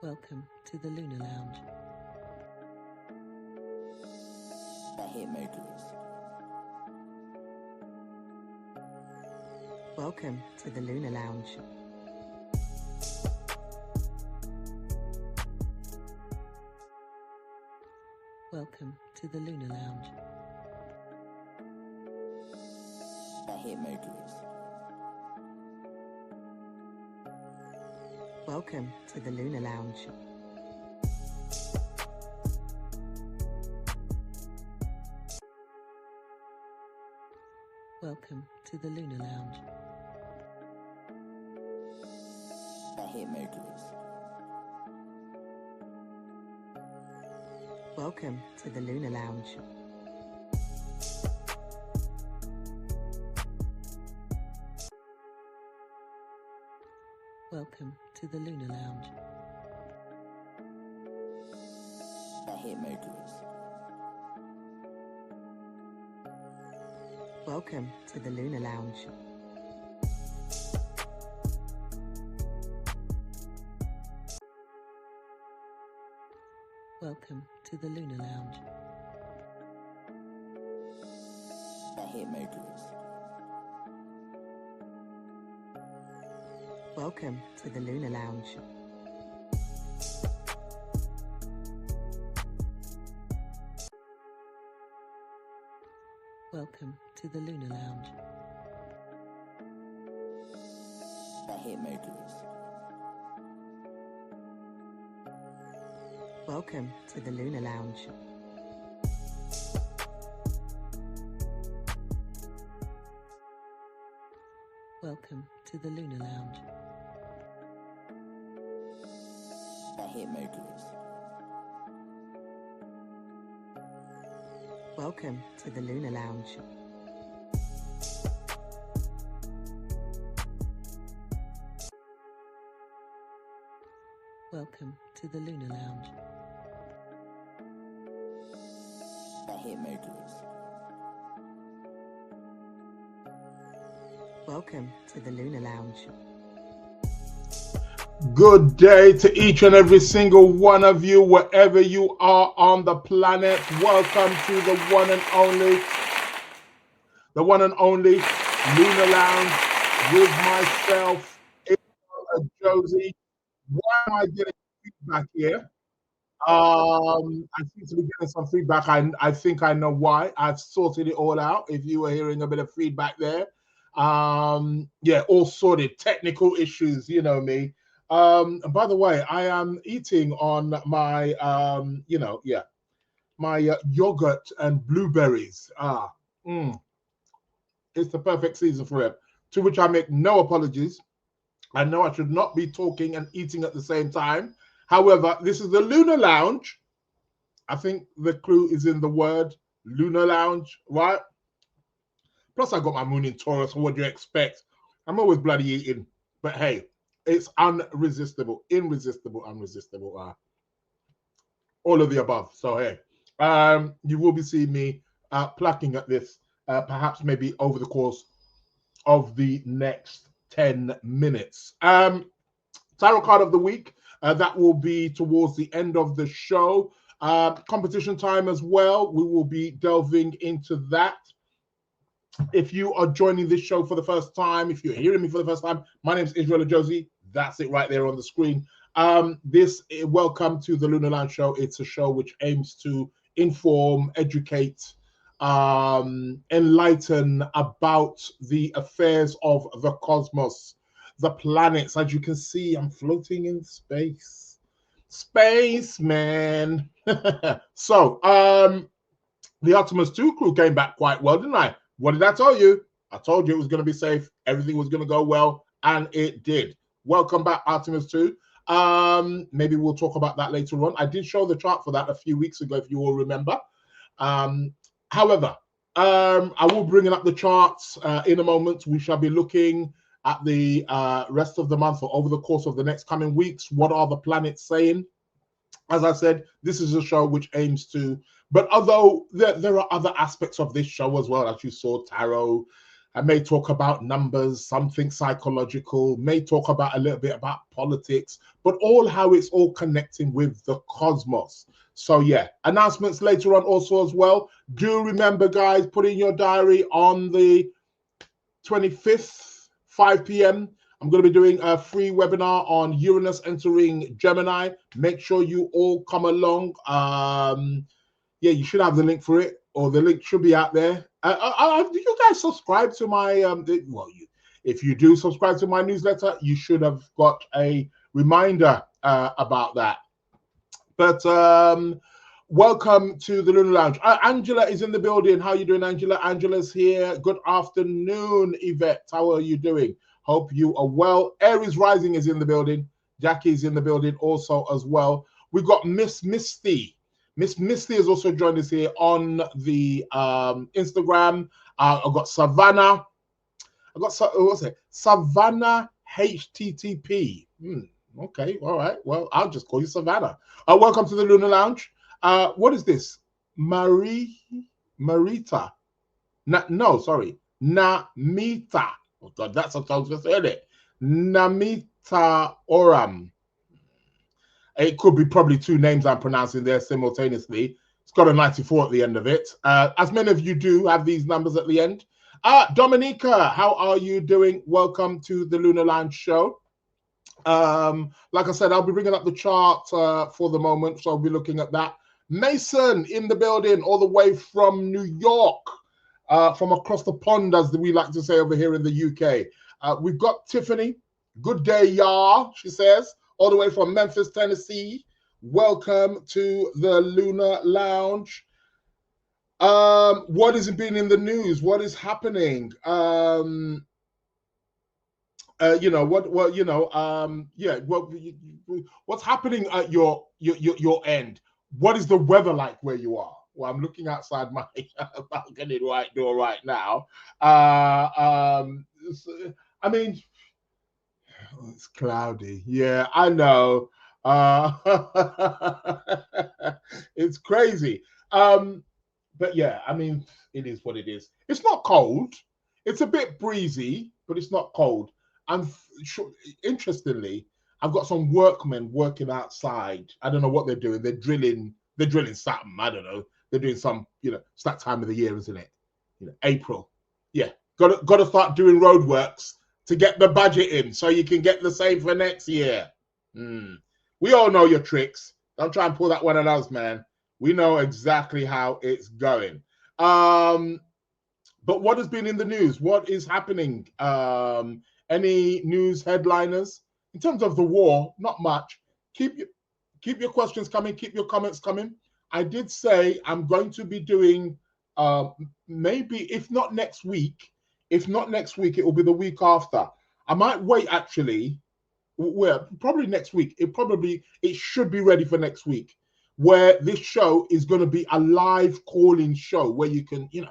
Welcome to the Lunar Lounge. I hit Mercury. Welcome to the Lunar Lounge. Welcome to the Lunar Lounge. I hit Mercury. Welcome to the Lunar Lounge. Welcome to the Lunar Lounge. I hit Mercury. Welcome to the Lunar Lounge. Welcome to the Lunar Lounge. I hit Mercury. Welcome to the Lunar Lounge. Welcome to the Lunar Lounge. I hit Mercury. Welcome to the Lunar Lounge. Welcome to the Lunar Lounge. I hit Mercury. Welcome to the Lunar Lounge. Welcome to the Lunar Lounge. I hit Mercury. Welcome to the Lunar Lounge. Welcome to the Lunar Lounge. I hit Mercury. Welcome to the Lunar Lounge. Good day to each and every single one of you, wherever you are on the planet. Welcome to the one and only Lunar Lounge with myself, Josie. Why am I getting feedback here? I seem to be getting some feedback. I think I know why. I've sorted it all out. If you were hearing a bit of feedback there, all sorted. Technical issues, you know me. And by the way, I am eating on my, my yogurt and blueberries. It's the perfect season for it. To which I make no apologies. I know I should not be talking and eating at the same time. However, this is the Lunar Lounge. I think the clue is in the word Lunar Lounge, right? Plus, I got my moon in Taurus. What do you expect? I'm always bloody eating. But hey, it's irresistible, unresistible. All of the above. So hey, you will be seeing me plucking at this, perhaps maybe over the course of the next 10 minutes. Tarot card of the week. That will be towards the end of the show. Competition time as well. We will be delving into that. If you are joining this show for the first time, if you're hearing me for the first time, my name is Israel Josie. That's it right there on the screen. Welcome to the Lunar Lounge Show. It's a show which aims to inform, educate, enlighten about the affairs of the cosmos, the planets. As you can see, I'm floating in space. Space, man. So, the Artemis 2 crew came back quite well, didn't I? What did I tell you? I told you it was going to be safe. Everything was going to go well, and it did. Welcome back, Artemis 2. Maybe we'll talk about that later on. I did show the chart for that a few weeks ago, if you all remember. However, I will bring up the charts in a moment. We shall be looking at the rest of the month or over the course of the next coming weeks. What are the planets saying? As I said, this is a show which aims to, but although there are other aspects of this show as well, as you saw, tarot, I may talk about numbers, something psychological, may talk about a little bit about politics, but all how it's all connecting with the cosmos. So yeah, announcements later on also as well. Do remember, guys, put in your diary on the 25th, 5 p.m. I'm going to be doing a free webinar on Uranus entering Gemini. Make sure you all come along. Yeah, you should have the link for it, or the link should be out there. Do you guys subscribe to my if you do subscribe to my newsletter, you should have got a reminder about that. But welcome to the Lunar Lounge. Angela is in the building. How are you doing, Angela? Angela's here. Good afternoon, Yvette. How are you doing? Hope you are well. Aries Rising is in the building. Jackie's in the building also as well. We've got Miss Misty. Miss Misty has also joined us here on the Instagram. I've got Savannah. Savannah HTTP. Okay, all right. Well, I'll just call you Savannah. Welcome to the Lunar Lounge. What is this? Marita. Namita. Oh God, that's how I was just saying it. Namita Oram. It could be probably two names I'm pronouncing there simultaneously. It's got a 94 at the end of it. As many of you do have these numbers at the end. Dominica, how are you doing? Welcome to the Lunar Lounge show. Like I said, I'll be bringing up the chart for the moment, so I'll be looking at that. Mason in the building, all the way from New York, from across the pond, as we like to say over here in the UK. We've got Tiffany. Good day, y'all, she says, all the way from Memphis, Tennessee. Welcome to the Lunar Lounge. What has been in the news? What is happening? What's happening at your end? What is the weather like where you are? Well, I'm looking outside my balcony door right now. I mean, it's cloudy. Yeah, I know. It's crazy. But yeah, I mean, it is what it is. It's not cold. It's a bit breezy, but it's not cold. And interestingly, I've got some workmen working outside. I don't know what they're doing. They're drilling something. I don't know. They're doing some, it's that time of the year, isn't it? April. Yeah. Got to start doing road works to get the budget in so you can get the same for next year. We all know your tricks. Don't try and pull that one on us, man. We know exactly how it's going. But what has been in the news? What is happening? Any news headliners? In terms of the war, not much. Keep your questions coming. Keep your comments coming. I did say I'm going to be doing maybe, if not next week, it will be the week after. I might wait actually. Well, probably next week. It should be ready for next week, where this show is going to be a live call-in show where you can, you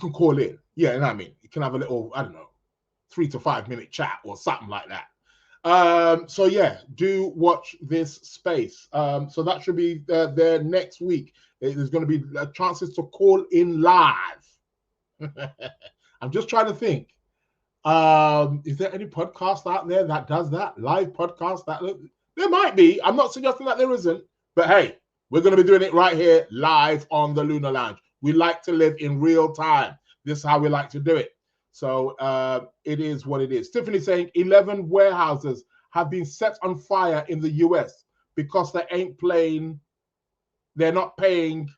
can call in. Yeah, you know what I mean? You can have a little, I don't know, 3 to 5 minute chat or something like that. So yeah, do watch this space. So that should be there next week. There's going to be chances to call in live. I'm just trying to think. Is there any podcast out there that does that? Live podcast? There might be. I'm not suggesting that there isn't. But hey, we're going to be doing it right here live on the Lunar Lounge. We like to live in real time. This is how we like to do it. So it is what it is. Tiffany saying 11 warehouses have been set on fire in the US because they're not paying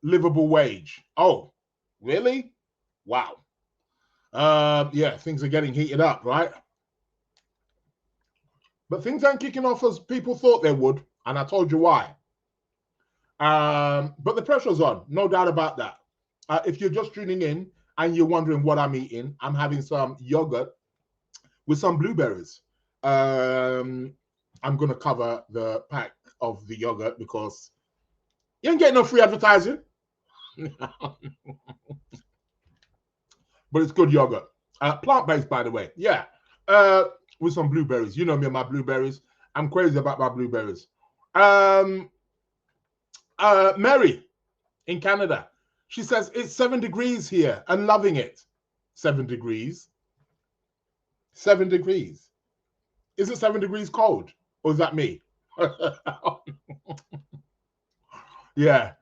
livable wage. Oh, really? Wow. Yeah, things are getting heated up, right? But things aren't kicking off as people thought they would, and I told you why. But the pressure's on, no doubt about that. If you're just tuning in and you're wondering what I'm eating, I'm having some yogurt with some blueberries. I'm going to cover the pack of the yogurt because you ain't getting no free advertising. But it's good yogurt. Plant-based, by the way. Yeah. With some blueberries. You know me and my blueberries. I'm crazy about my blueberries. Mary in Canada. She says it's 7 degrees here and loving it. 7 degrees. 7 degrees. Is it 7 degrees cold? Or is that me? Yeah.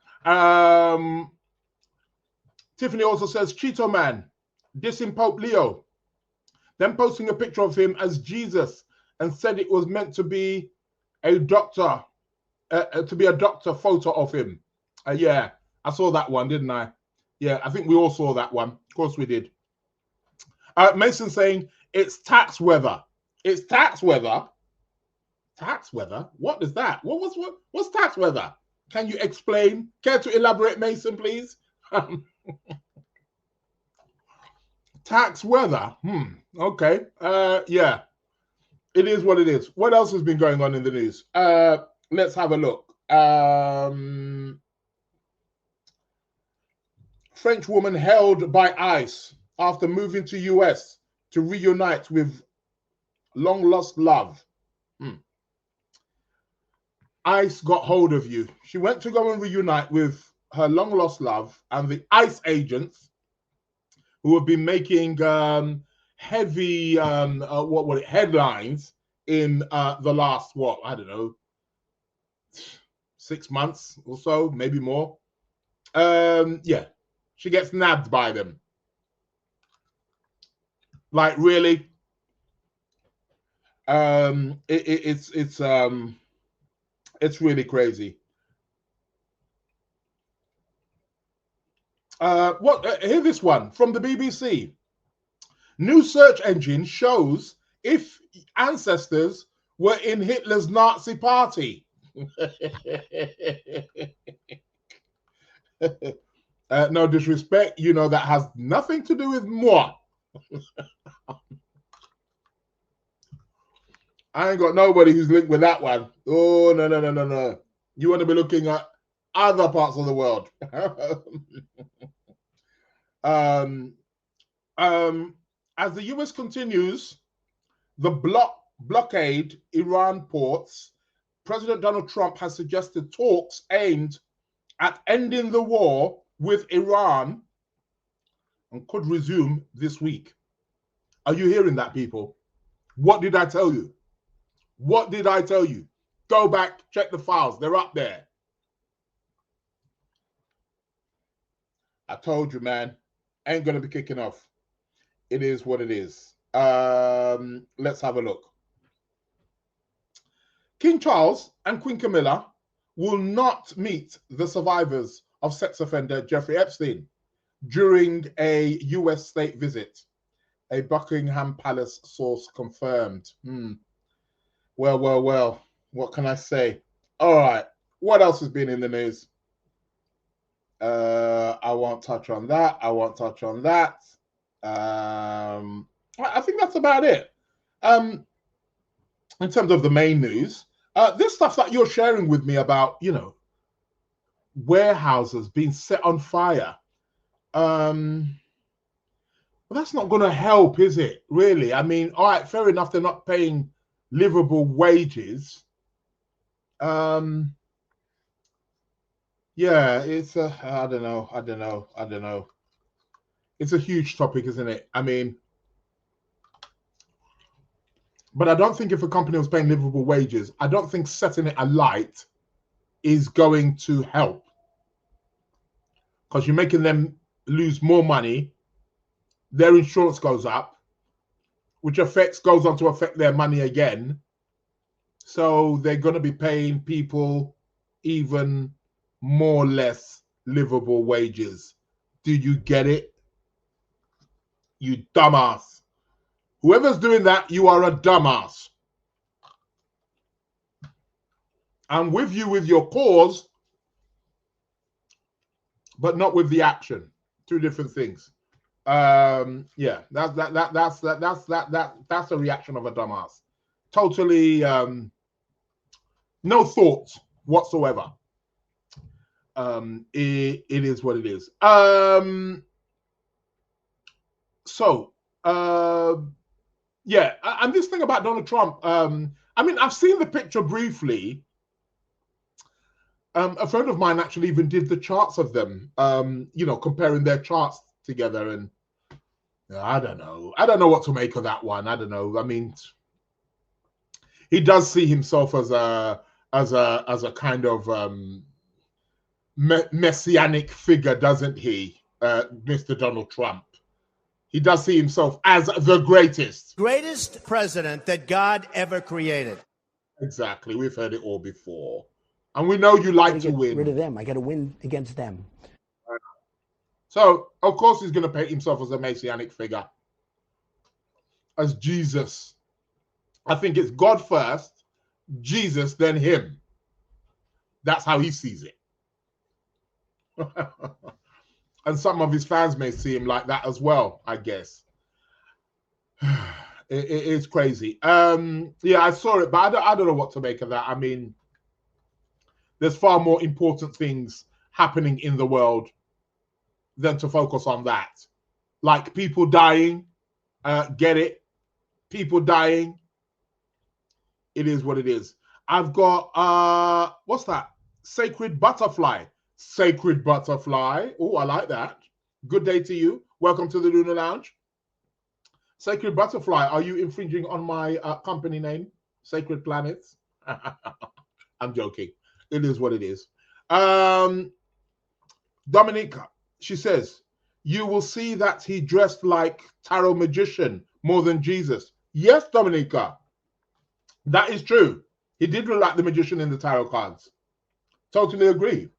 Tiffany also says, Cheeto Man, dissing Pope Leo, then posting a picture of him as Jesus and said it was meant to be a doctor, photo of him. Yeah, I saw that one, didn't I? Yeah, I think we all saw that one. Of course we did. Mason saying, it's tax weather. It's tax weather. Tax weather? What is that? What's tax weather? Can you explain? Care to elaborate, Mason, please? Tax weather. Okay. Yeah. It is what it is. What else has been going on in the news? Let's have a look. French woman held by ICE after moving to US to reunite with long lost love. ICE got hold of you. She went to go and reunite with her long lost love, and the ICE agents who have been making heavy headlines in the last, I don't know, 6 months or so, maybe more. Yeah, she gets nabbed by them. Like, really? It's really crazy. Hear this one from the BBC. New search engine shows if ancestors were in Hitler's Nazi party. No disrespect, you know that has nothing to do with moi. I ain't got nobody who's linked with that one. Oh, no. You want to be looking at other parts of the world. As the US continues the blockade Iran ports, President Donald Trump has suggested talks aimed at ending the war with Iran and could resume this week. Are you hearing that, people? What did I tell you? What did I tell you? Go back, check the files. They're up there. I told you, man. Ain't going to be kicking off. It is what it is. Let's have a look. King Charles and Queen Camilla will not meet the survivors of sex offender Jeffrey Epstein during a US state visit. A Buckingham Palace source confirmed. Well. What can I say? All right. What else has been in the news? I won't touch on that. I think that's about it. In terms of the main news, this stuff that you're sharing with me about, warehouses being set on fire. Well, that's not going to help, is it? Really? I mean, all right, fair enough. They're not paying livable wages. Yeah, it's I don't know. It's a huge topic, isn't it? I mean, but I don't think if a company was paying livable wages, I don't think setting it alight is going to help, because you're making them lose more money. Their insurance goes up, which goes on to affect their money again. So they're going to be paying people even more or less livable wages. Do you get it? You dumbass. Whoever's doing that, you are a dumbass. I'm with you with your cause, but not with the action. Two different things. Yeah, that's a reaction of a dumbass. Totally no thoughts whatsoever. It is what it is. Yeah, and this thing about Donald Trump, I mean, I've seen the picture briefly. A friend of mine actually even did the charts of them, comparing their charts together. And I don't know what to make of that one. I don't know. I mean, he does see himself as a kind of messianic figure, doesn't he, Mr. Donald Trump? He does see himself as the greatest president that God ever created. Exactly. We've heard it all before. And we know you like to win. Rid of them. I got to win against them. So, of course, he's going to paint himself as a messianic figure, as Jesus. I think it's God first, Jesus, then him. That's how he sees it. And some of his fans may see him like that as well, I guess. It is crazy. Yeah, I saw it, but I don't know what to make of that. I mean, there's far more important things happening in the world than to focus on that. Like people dying, get it? People dying. It is what it is. I've got, what's that? Sacred Butterfly. Sacred Butterfly. Oh, I like that. Good day to you. Welcome to the Lunar Lounge. Sacred Butterfly, are you infringing on my company name? Sacred Planets? I'm joking. It is what it is. Dominica, she says, you will see that he dressed like tarot magician more than Jesus. Yes, Dominica, that is true. He did look like the magician in the tarot cards. Totally agree.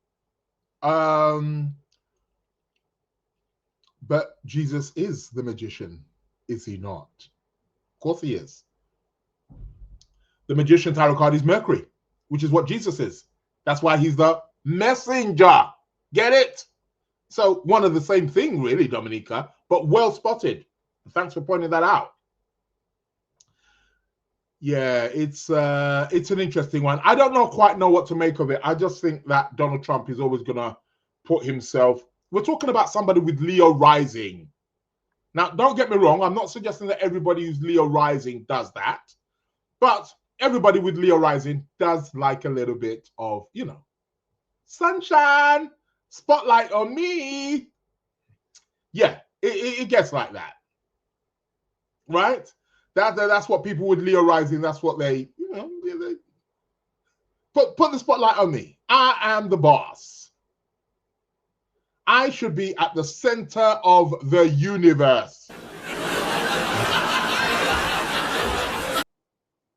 But Jesus is the magician, is he not? Of course he is. The magician tarot card is Mercury, which is what Jesus is. That's why he's the messenger. Get it? So one of the same thing, really, Dominica, but well spotted. Thanks for pointing that out. Yeah, it's an interesting one. I don't quite know what to make of it. I just think that Donald Trump is always going to put himself. We're talking about somebody with Leo rising. Now, don't get me wrong. I'm not suggesting that everybody who's Leo rising does that, but everybody with Leo rising does like a little bit of, sunshine, spotlight on me. Yeah, it gets like that, right? That's what people with Leo rising, that's what they put the spotlight on me. I am the boss. I should be at the center of the universe.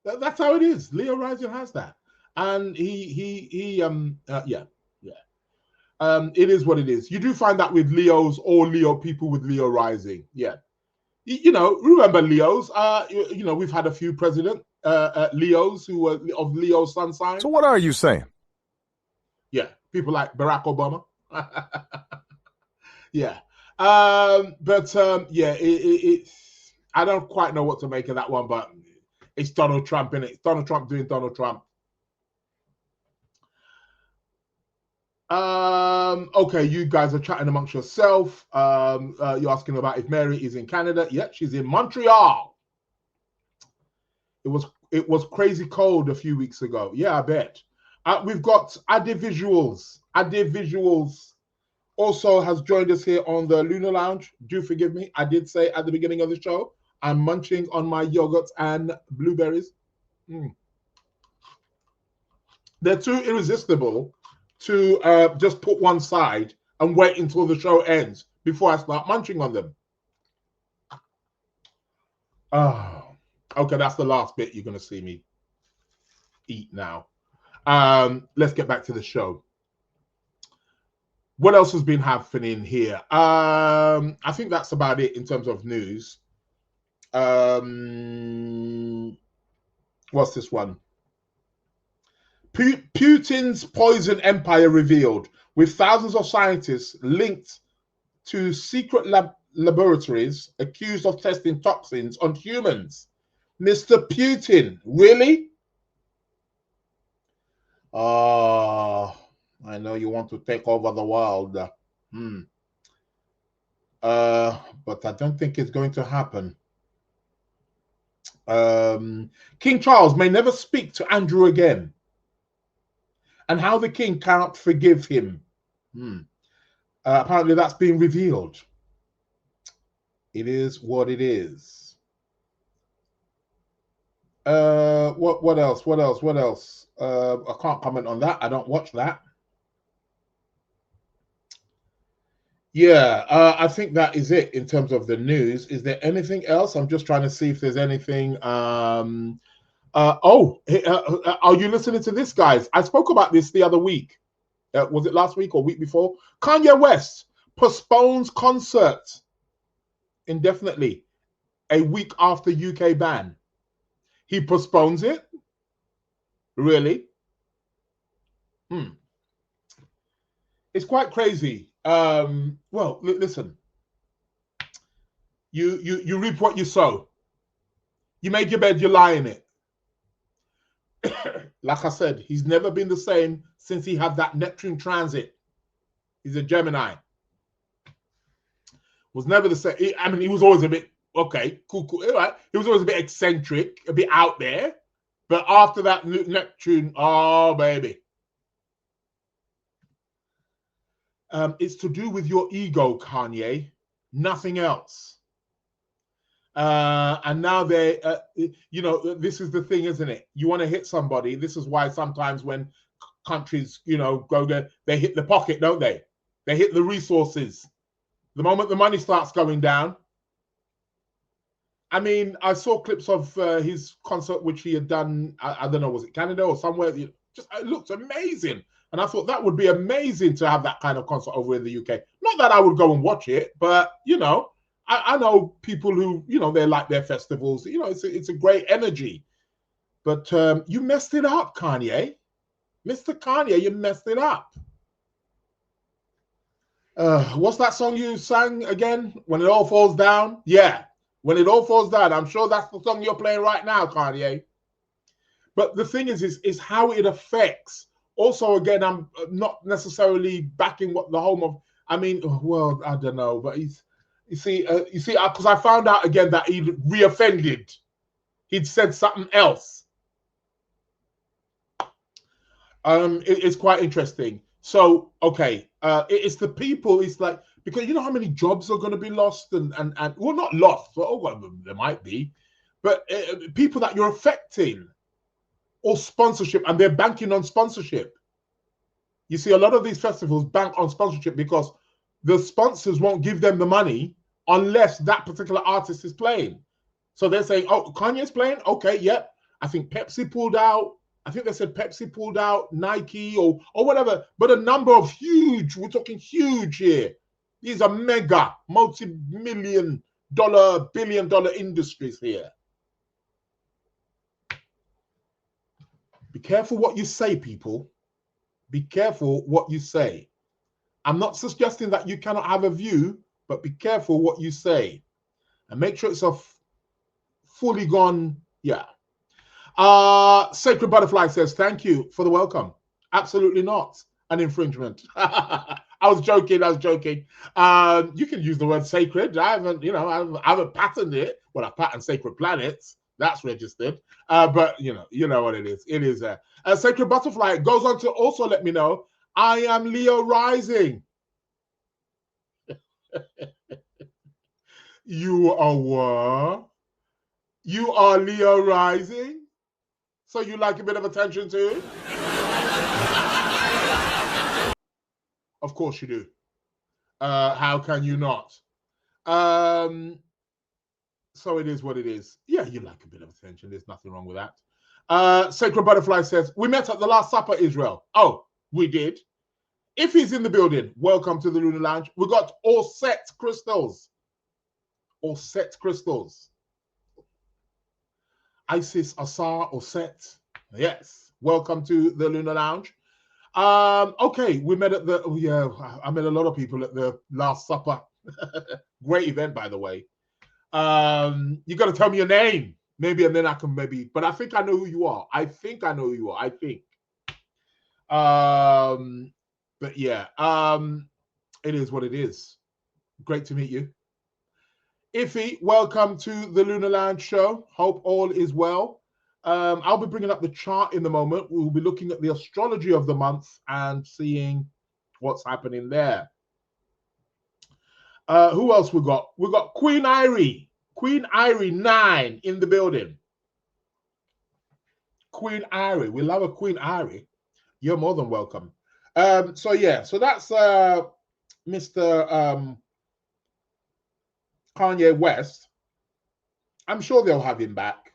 That's how it is. Leo rising has that. And it is what it is. You do find that with Leos or Leo people with Leo rising. Yeah. Remember Leos. We've had a few president Leos who were of Leo sun sign. So what are you saying? Yeah, people like Barack Obama. Yeah, I don't quite know what to make of that one, but it's Donald Trump, innit? It's Donald Trump doing Donald Trump. Okay, you guys are chatting amongst yourself. You're asking about if Mary is in Canada. Yep, she's in Montreal. It was crazy cold a few weeks ago. Yeah, I bet. We've got Ade Visuals. Ade Visuals also has joined us here on the Lunar Lounge. Do forgive me. I did say at the beginning of the show, I'm munching on my yogurts and blueberries. They're too irresistible to just put one side and wait until the show ends before I start munching on them. Oh, okay, that's the last bit you're going to see me eat now. Let's get back to the show. What else has been happening here? I think that's about it in terms of news. What's this one? Putin's poison empire revealed, with thousands of scientists linked to secret laboratories accused of testing toxins on humans. Mr. Putin, really? Oh, I know you want to take over the world. But I don't think it's going to happen. King Charles may never speak to Andrew again. and how the king cannot forgive him. Apparently that's being revealed. It is what it is. What else? I can't comment on that. I don't watch that. Yeah, I think that is it in terms of the news. Is there anything else? I'm just trying to see if there's anything. Are you listening to this, guys? I spoke about this the other week. Was it last week or week before? Kanye West postpones concert indefinitely a week after UK ban. He postpones it? Really? It's quite crazy. Well, listen. You reap what you sow. You make your bed, you lie in it. Like I said, he's never been the same since he had that Neptune transit. He's a Gemini. Was never the same. I mean, he was always a bit, okay, cool. Right? He was always a bit eccentric, a bit out there. But after that Neptune, oh, baby. It's to do with your ego, Kanye. Nothing else. And now they, this is the thing, isn't it? You want to hit somebody. This is why sometimes when countries, go there, they hit the pocket, don't they? They hit the resources. The moment the money starts going down. I mean, I saw clips of his concert, which he had done, I don't know, was it Canada or somewhere? It looks amazing. And I thought that would be amazing to have that kind of concert over in the UK. Not that I would go and watch it, but, I know people who, they like their festivals. It's a great energy. But you messed it up, Kanye. Mr. Kanye, you messed it up. What's that song you sang again? When It All Falls Down? Yeah, When It All Falls Down. I'm sure that's the song you're playing right now, Kanye. But the thing is how it affects. Also, again, I'm not necessarily backing what the home of. I mean, well, I don't know, but you see, because I found out again that he'd reoffended. He'd said something else. It's quite interesting. So, okay, it's the people. It's like, because you know how many jobs are going to be lost and well, not lost, but there might be, but people that you're affecting. Or sponsorship, and they're banking on sponsorship. You see, a lot of these festivals bank on sponsorship because the sponsors won't give them the money unless that particular artist is playing. So they're saying, oh, Kanye's playing? Okay, yep. I think Pepsi pulled out. I think they said Pepsi pulled out, Nike or whatever. But a number of huge, we're talking huge here. These are mega, multi-million dollar, billion-dollar industries here. Be careful what you say, people. Be careful what you say. I'm not suggesting that you cannot have a view, but be careful what you say. And make sure it's a fully gone, yeah. Sacred Butterfly says, thank you for the welcome. Absolutely not an infringement. I was joking. You can use the word sacred. I haven't patented it. Well, I patented Sacred Planets. That's registered. But you know what it is. It is a Sacred Butterfly goes on to also let me know I am Leo rising. You are what? You are Leo rising? So you like a bit of attention too? Of course you do. How can you not? So it is what it is. Yeah, you like a bit of attention. There's nothing wrong with that. Sacred Butterfly says, we met at the Last Supper, Israel. Oh, we did. If he's in the building, welcome to the Lunar Lounge. We got all set crystals. All set crystals. Isis, Asar, or set. Yes. Welcome to the Lunar Lounge. Okay, we met at the, I met a lot of people at the Last Supper. Great event, by the way. You got to tell me your name, maybe, and then I can maybe, but I think I know who you are. I think. But yeah, it is what it is. Great to meet you. Iffy, welcome to the Lunar Lounge show. Hope all is well. I'll be bringing up the chart in the moment. We'll be looking at the astrology of the month and seeing what's happening there. Who else we got? We got Queen Irie. Queen Irie 9 in the building. Queen Irie. We love a Queen Irie. You're more than welcome. So that's Mr. Kanye West. I'm sure they'll have him back.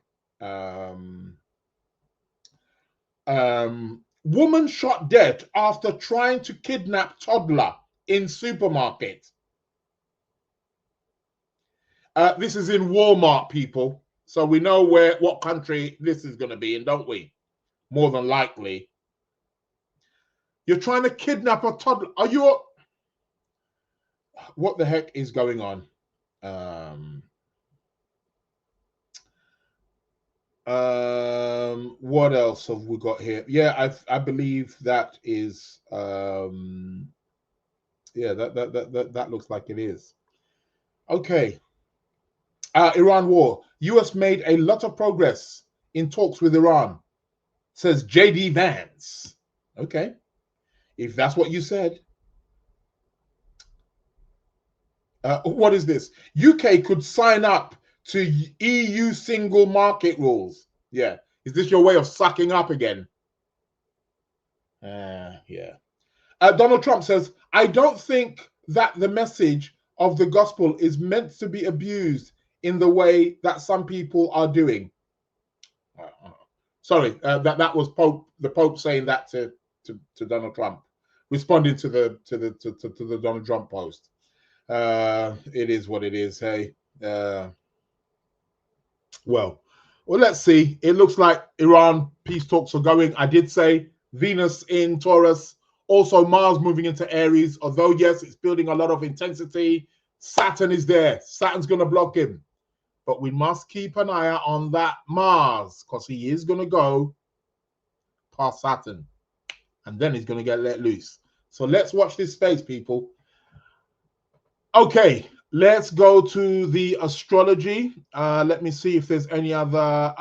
Woman shot dead after trying to kidnap toddler in supermarket. This is in Walmart, people. So we know what country this is going to be in, don't we? More than likely. You're trying to kidnap a toddler. Are you? What the heck is going on? What else have we got here? Yeah, I believe that is that looks like it is. Okay. Iran war. US made a lot of progress in talks with Iran, says JD Vance. Okay. If that's what you said. What is this? UK could sign up to EU single market rules. Yeah. Is this your way of sucking up again? Yeah. Donald Trump says, I don't think that the message of the gospel is meant to be abused in the way that some people are doing. Sorry, that was the Pope saying that to Donald Trump, responding to the Donald Trump post. It is what it is. Hey, well, let's see. It looks like Iran peace talks are going. I did say Venus in Taurus, also Mars moving into Aries. Although yes, it's building a lot of intensity. Saturn is there. Saturn's going to block him. But we must keep an eye on that Mars because he is going to go past Saturn. And then he's going to get let loose. So let's watch this space, people. Okay, let's go to the astrology. Let me see if there's any other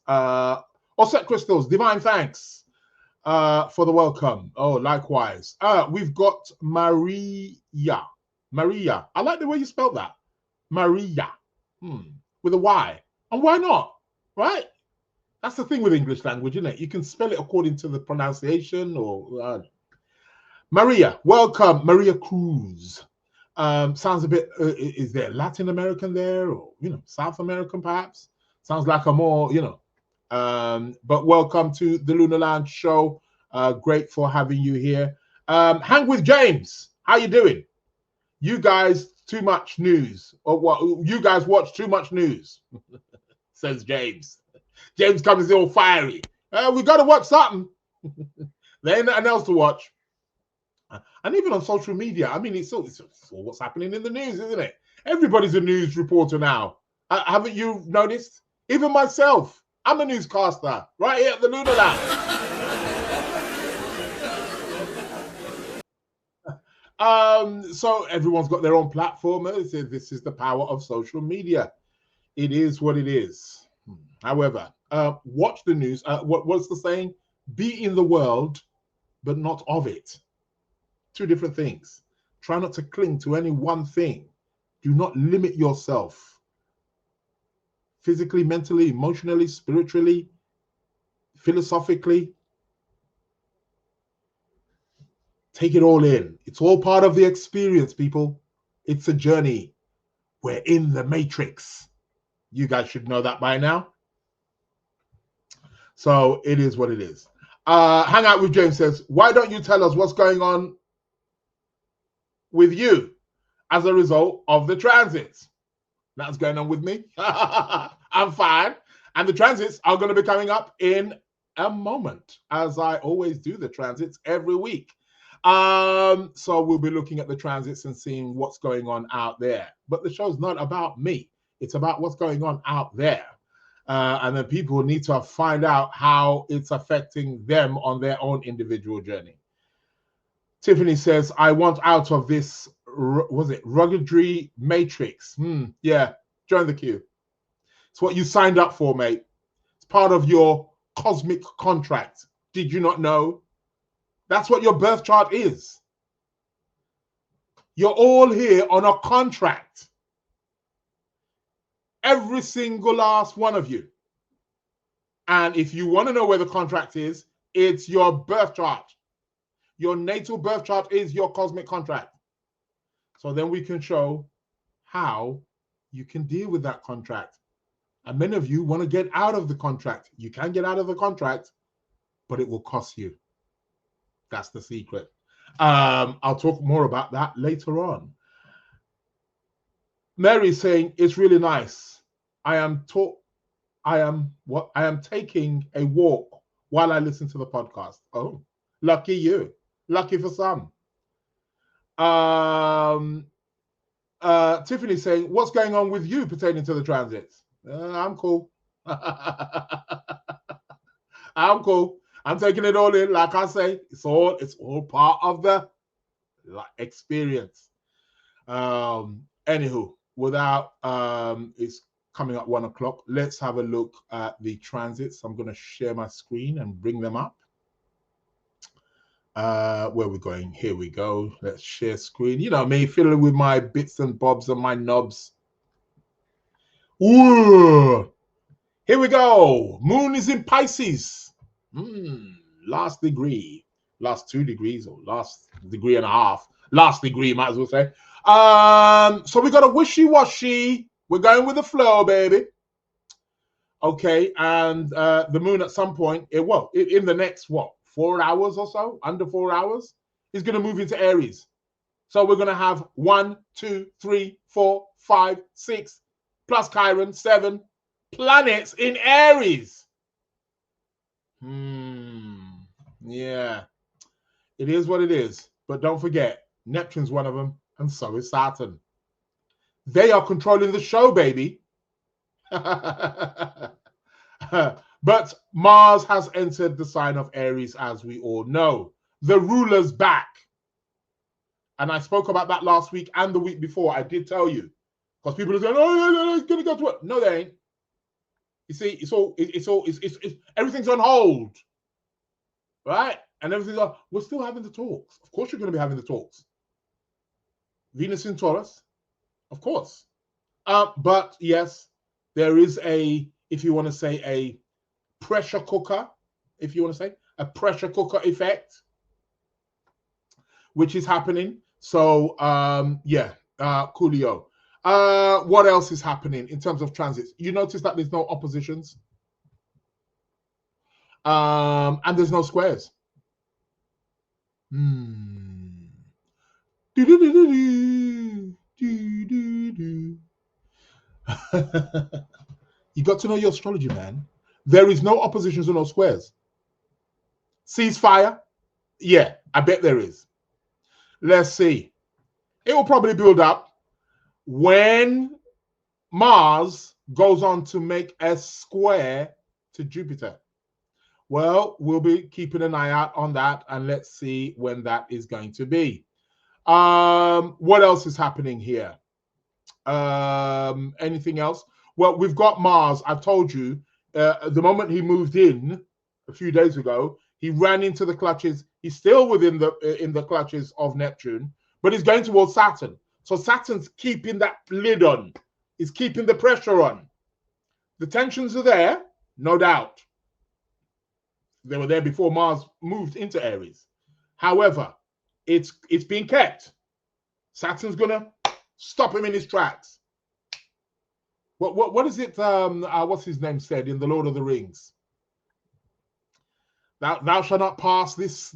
Osset crystals. Divine thanks for the welcome. Oh, likewise. We've got Maria. I like the way you spelled that. Maria. With a Y. And why not? Right? That's the thing with English language, isn't it? You can spell it according to the pronunciation or Maria, welcome. Maria Cruz. Sounds a bit, is there Latin American there or, South American perhaps? Sounds like a more, but welcome to the Lunar Lounge show. Great for having you here. Hang with James. How you doing? You guys, too much news. Or what? You guys watch too much news, says James. James comes in all fiery. We got to watch something. There ain't nothing else to watch. And even on social media, I mean, it's all what's happening in the news, isn't it? Everybody's a news reporter now. Haven't you noticed? Even myself, I'm a newscaster right here at the Lunar Lounge. So everyone's got their own platform. This is the power of social media. It is what it is. However, watch the news. What's the saying? Be in the world, but not of it. Two different things. Try not to cling to any one thing. Do not limit yourself. Physically, mentally, emotionally, spiritually, philosophically. Take it all in. It's all part of the experience, people. It's a journey. We're in the matrix. You guys should know that by now. So it is what it is. Hang out with James says, why don't you tell us what's going on with you as a result of the transits? That's going on with me. I'm fine. And the transits are going to be coming up in a moment, as I always do the transits every week. So we'll be looking at the transits and seeing what's going on out there. But the show's not about me. It's about what's going on out there. And then people need to find out how it's affecting them on their own individual journey. Tiffany says, I want out of this, was it ruggedry matrix? Yeah, join the queue. It's what you signed up for, mate. part of your cosmic contract. Did you not know? That's what your birth chart is. You're all here on a contract. Every single last one of you. And if you want to know where the contract is, it's your birth chart. Your natal birth chart is your cosmic contract. So then we can show how you can deal with that contract. And many of you want to get out of the contract. You can get out of the contract, but it will cost you. That's the secret. I'll talk more about that later on. Mary's saying it's really nice. I am taking a walk while I listen to the podcast. Oh, lucky you. Lucky for some. Tiffany's saying, what's going on with you pertaining to the transits? I'm cool. I'm cool. I'm taking it all in. Like I say, it's all part of the experience. Anywho, without it's coming up 1 o'clock. Let's have a look at the transits. I'm going to share my screen and bring them up. Where are we going? Here we go. Let's share screen. You know me, fiddling with my bits and bobs and my knobs. Ooh, here we go. Moon is in Pisces. Last degree, last 2 degrees, or last degree and a half. Last degree, might as well say. So we got a wishy-washy. We're going with the flow, baby. Okay, and the moon at some point, in the next 4 hours or so, under 4 hours, is going to move into Aries. So we're going to have 1, 2, 3, 4, 5, 6, plus Chiron, 7 planets in Aries. Yeah, it is what it is. But don't forget, Neptune's one of them, and so is Saturn. They are controlling the show, baby. But Mars has entered the sign of Aries, as we all know. The ruler's back. And I spoke about that last week and the week before. I did tell you. Because people are saying, oh, it's going to go to it. No, they ain't. You see, everything's on hold. Right? And everything's on. We're still having the talks. Of course you're going to be having the talks. Venus in Taurus. Of course. But yes, there is if you want to say a pressure cooker, a pressure cooker effect, which is happening. So, coolio. What else is happening in terms of transits? You notice that there's no oppositions. And there's no squares. You got to know your astrology, man. There is no oppositions or no squares. Ceasefire? Yeah, I bet there is. Let's see. It will probably build up when Mars goes on to make a square to Jupiter. Well, we'll be keeping an eye out on that, and let's see when that is going to be. What else is happening here? Anything else? Well, we've got Mars. I've told you, the moment he moved in a few days ago, he ran into the clutches. He's still within in the clutches of Neptune, but he's going towards Saturn. So Saturn's keeping that lid on. He's keeping the pressure on. The tensions are there, no doubt. They were there before Mars moved into Aries. However, it's being kept. Saturn's gonna stop him in his tracks. What is it? What's his name said in the Lord of the Rings? Thou shalt not pass this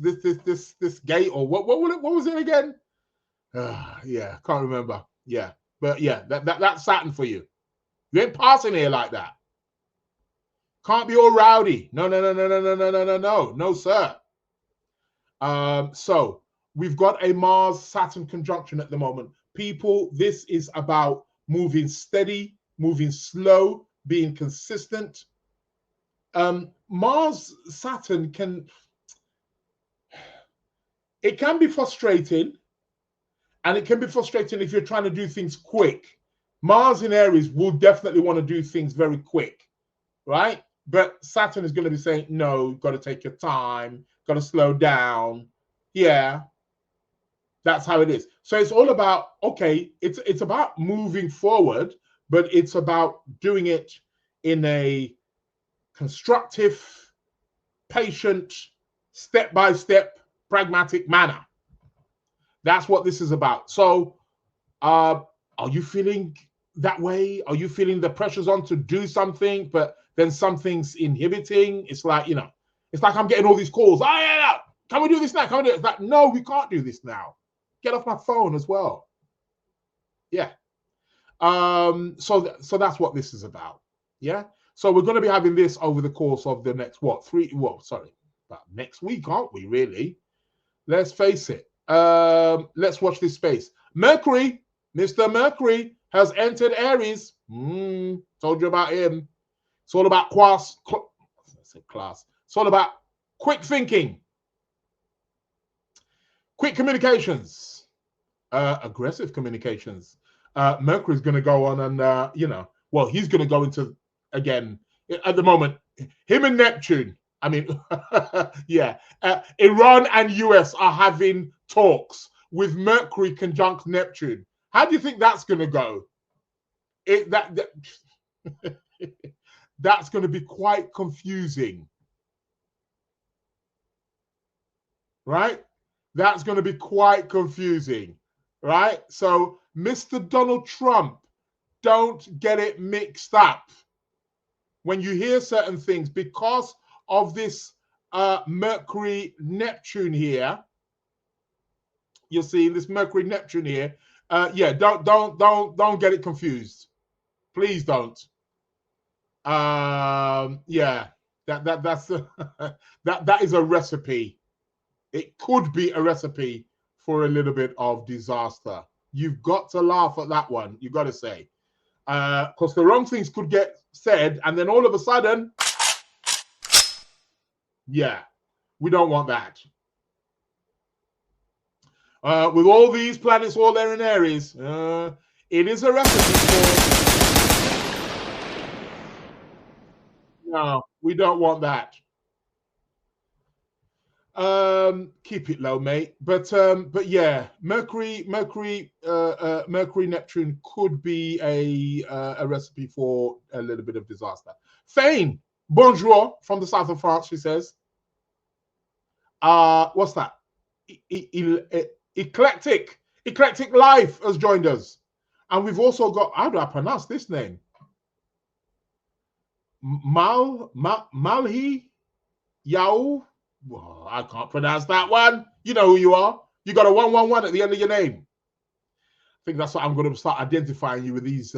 gate, or what was it again? Yeah, can't remember. Yeah, but yeah, that's Saturn for you. You ain't passing here like that. Can't be all rowdy. No, sir. So we've got a Mars-Saturn conjunction at the moment. People, this is about moving steady, moving slow, being consistent. Mars-Saturn can be frustrating, and it can be frustrating if you're trying to do things quick. Mars in Aries will definitely want to do things very quick, right? But Saturn is going to be saying, no, got to take your time, got to slow down. Yeah, that's how it is. So it's all about, okay, it's about moving forward, but it's about doing it in a constructive, patient, step-by-step, pragmatic manner. That's what this is about. So are you feeling that way? Are you feeling the pressure's on to do something, but then something's inhibiting? It's like, it's like I'm getting all these calls. Oh, yeah, can we do this now? Can we do it? It's like, no, we can't do this now. Get off my phone as well. Yeah. So that's what this is about. Yeah. So we're going to be having this over the course of the next about next week, aren't we? Really? Let's face it. Let's watch this space. Mercury, Mr. Mercury has entered Aries. Told you about him. It's all about class. It's all about quick thinking, quick communications, aggressive communications. Mercury's going to go on and, he's going to go into, again, at the moment, him and Neptune. I mean, yeah, Iran and US are having talks with Mercury conjunct Neptune. How do you think that's going to go? That's going to be quite confusing, right? That's going to be quite confusing, right? So, Mr. Donald Trump, don't get it mixed up when you hear certain things because of this Mercury Neptune here. You're seeing this Mercury Neptune here. Yeah, don't get it confused. Please don't. Yeah, that's that is a recipe. It could be a recipe for a little bit of disaster. You've got to laugh at that one. You got to say, because the wrong things could get said, and then all of a sudden, yeah, we don't want that. With all these planets all there in Aries, it is a recipe for. No, we don't want that. Keep it low, mate. But yeah, Mercury Neptune could be a recipe for a little bit of disaster. Fane, bonjour from the south of France, she says. What's that? Eclectic Life has joined us, and we've also got, how do I pronounce this name? Malhi Yao. Well, I can't pronounce that one. You know who you are. You got a 111 at the end of your name. I think that's what I'm going to start identifying you with, these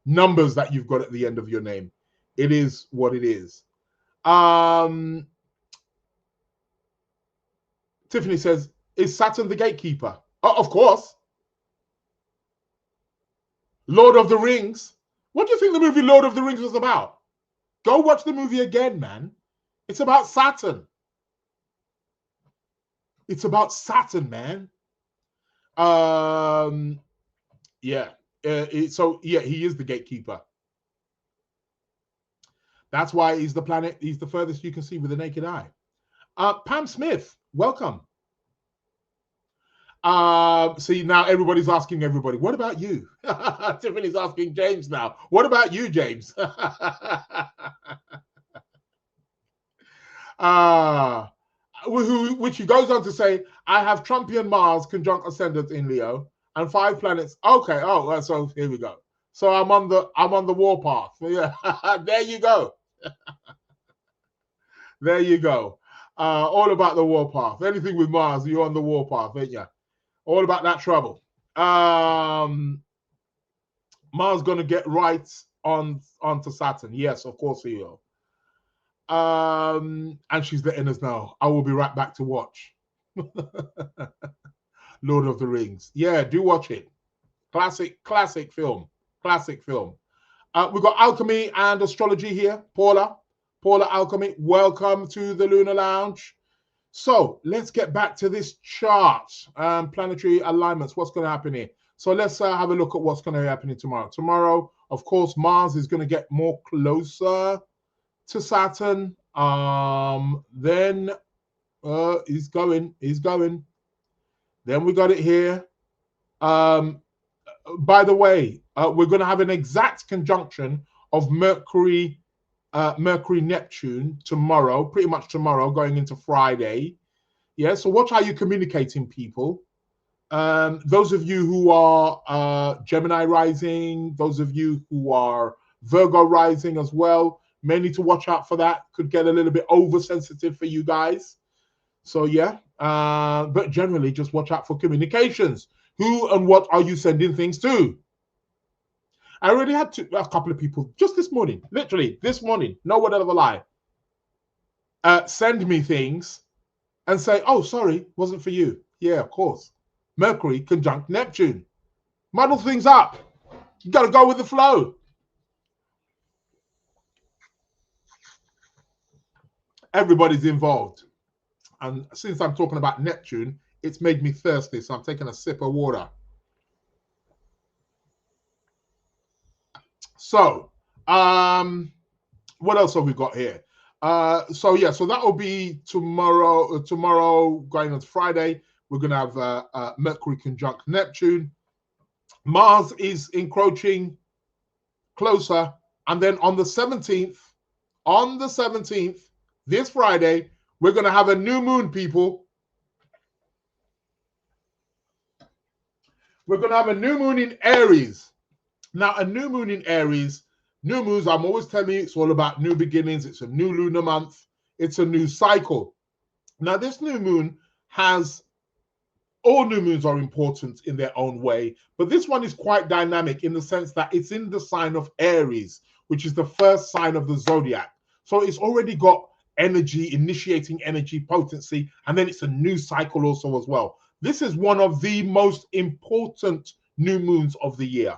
numbers that you've got at the end of your name. It is what it is. Tiffany says, is Saturn the gatekeeper? Oh, of course. Lord of the Rings. What do you think the movie Lord of the Rings was about? Go watch the movie again, man. It's about Saturn. It's about Saturn, man. Yeah. So, yeah, he is the gatekeeper. That's why he's the planet. He's the furthest you can see with the naked eye. Pam Smith, welcome. See, now everybody's asking everybody, what about you? Tiffany's asking James now. What about you, James? Which he goes on to say, I have Trumpian Mars conjunct ascendant in Leo and 5 planets. Okay, so here we go. So I'm on the war path. Yeah, there you go. There you go. All about the war path. Anything with Mars, you're on the war path, ain't you? All about that trouble. Mars gonna get right onto Saturn. Yes, of course he will. And she's letting us know. I will be right back to watch Lord of the Rings. Yeah, do watch it. Classic film. Classic film. We've got Alchemy and Astrology here. Paula Alchemy, welcome to the Lunar Lounge. So let's get back to this chart. Planetary alignments. What's going to happen here? So let's have a look at what's going to be happening tomorrow. Tomorrow, of course, Mars is going to get more closer to Saturn. Then he's going. Then we got it here. By the way, we're going to have an exact conjunction of Mercury Neptune tomorrow, pretty much tomorrow, going into Friday. Yeah, so watch how you're communicating, people. Those of you who are Gemini rising, those of you who are Virgo rising as well, may need to watch out for that. Could get a little bit oversensitive for you guys. So yeah, but generally just watch out for communications. Who and what are you sending things to? I already had a couple of people just this morning, literally this morning, no word of a lie, send me things and say, oh, sorry, wasn't for you. Yeah, of course. Mercury conjunct Neptune. Muddle things up. You got to go with the flow. Everybody's involved. And since I'm talking about Neptune, it's made me thirsty, so I'm taking a sip of water. So, what else have we got here? So that will be tomorrow. Tomorrow, going on to Friday, we're going to have Mercury conjunct Neptune. Mars is encroaching closer. And then on the 17th, this Friday, we're going to have a new moon, people. We're going to have a new moon in Aries. Now, a new moon in Aries, new moons, I'm always telling you, it's all about new beginnings. It's a new lunar month. It's a new cycle. Now, this new moon all new moons are important in their own way, but this one is quite dynamic in the sense that it's in the sign of Aries, which is the first sign of the zodiac. So it's already got energy, initiating energy, potency, and then it's a new cycle also as well. This is one of the most important new moons of the year.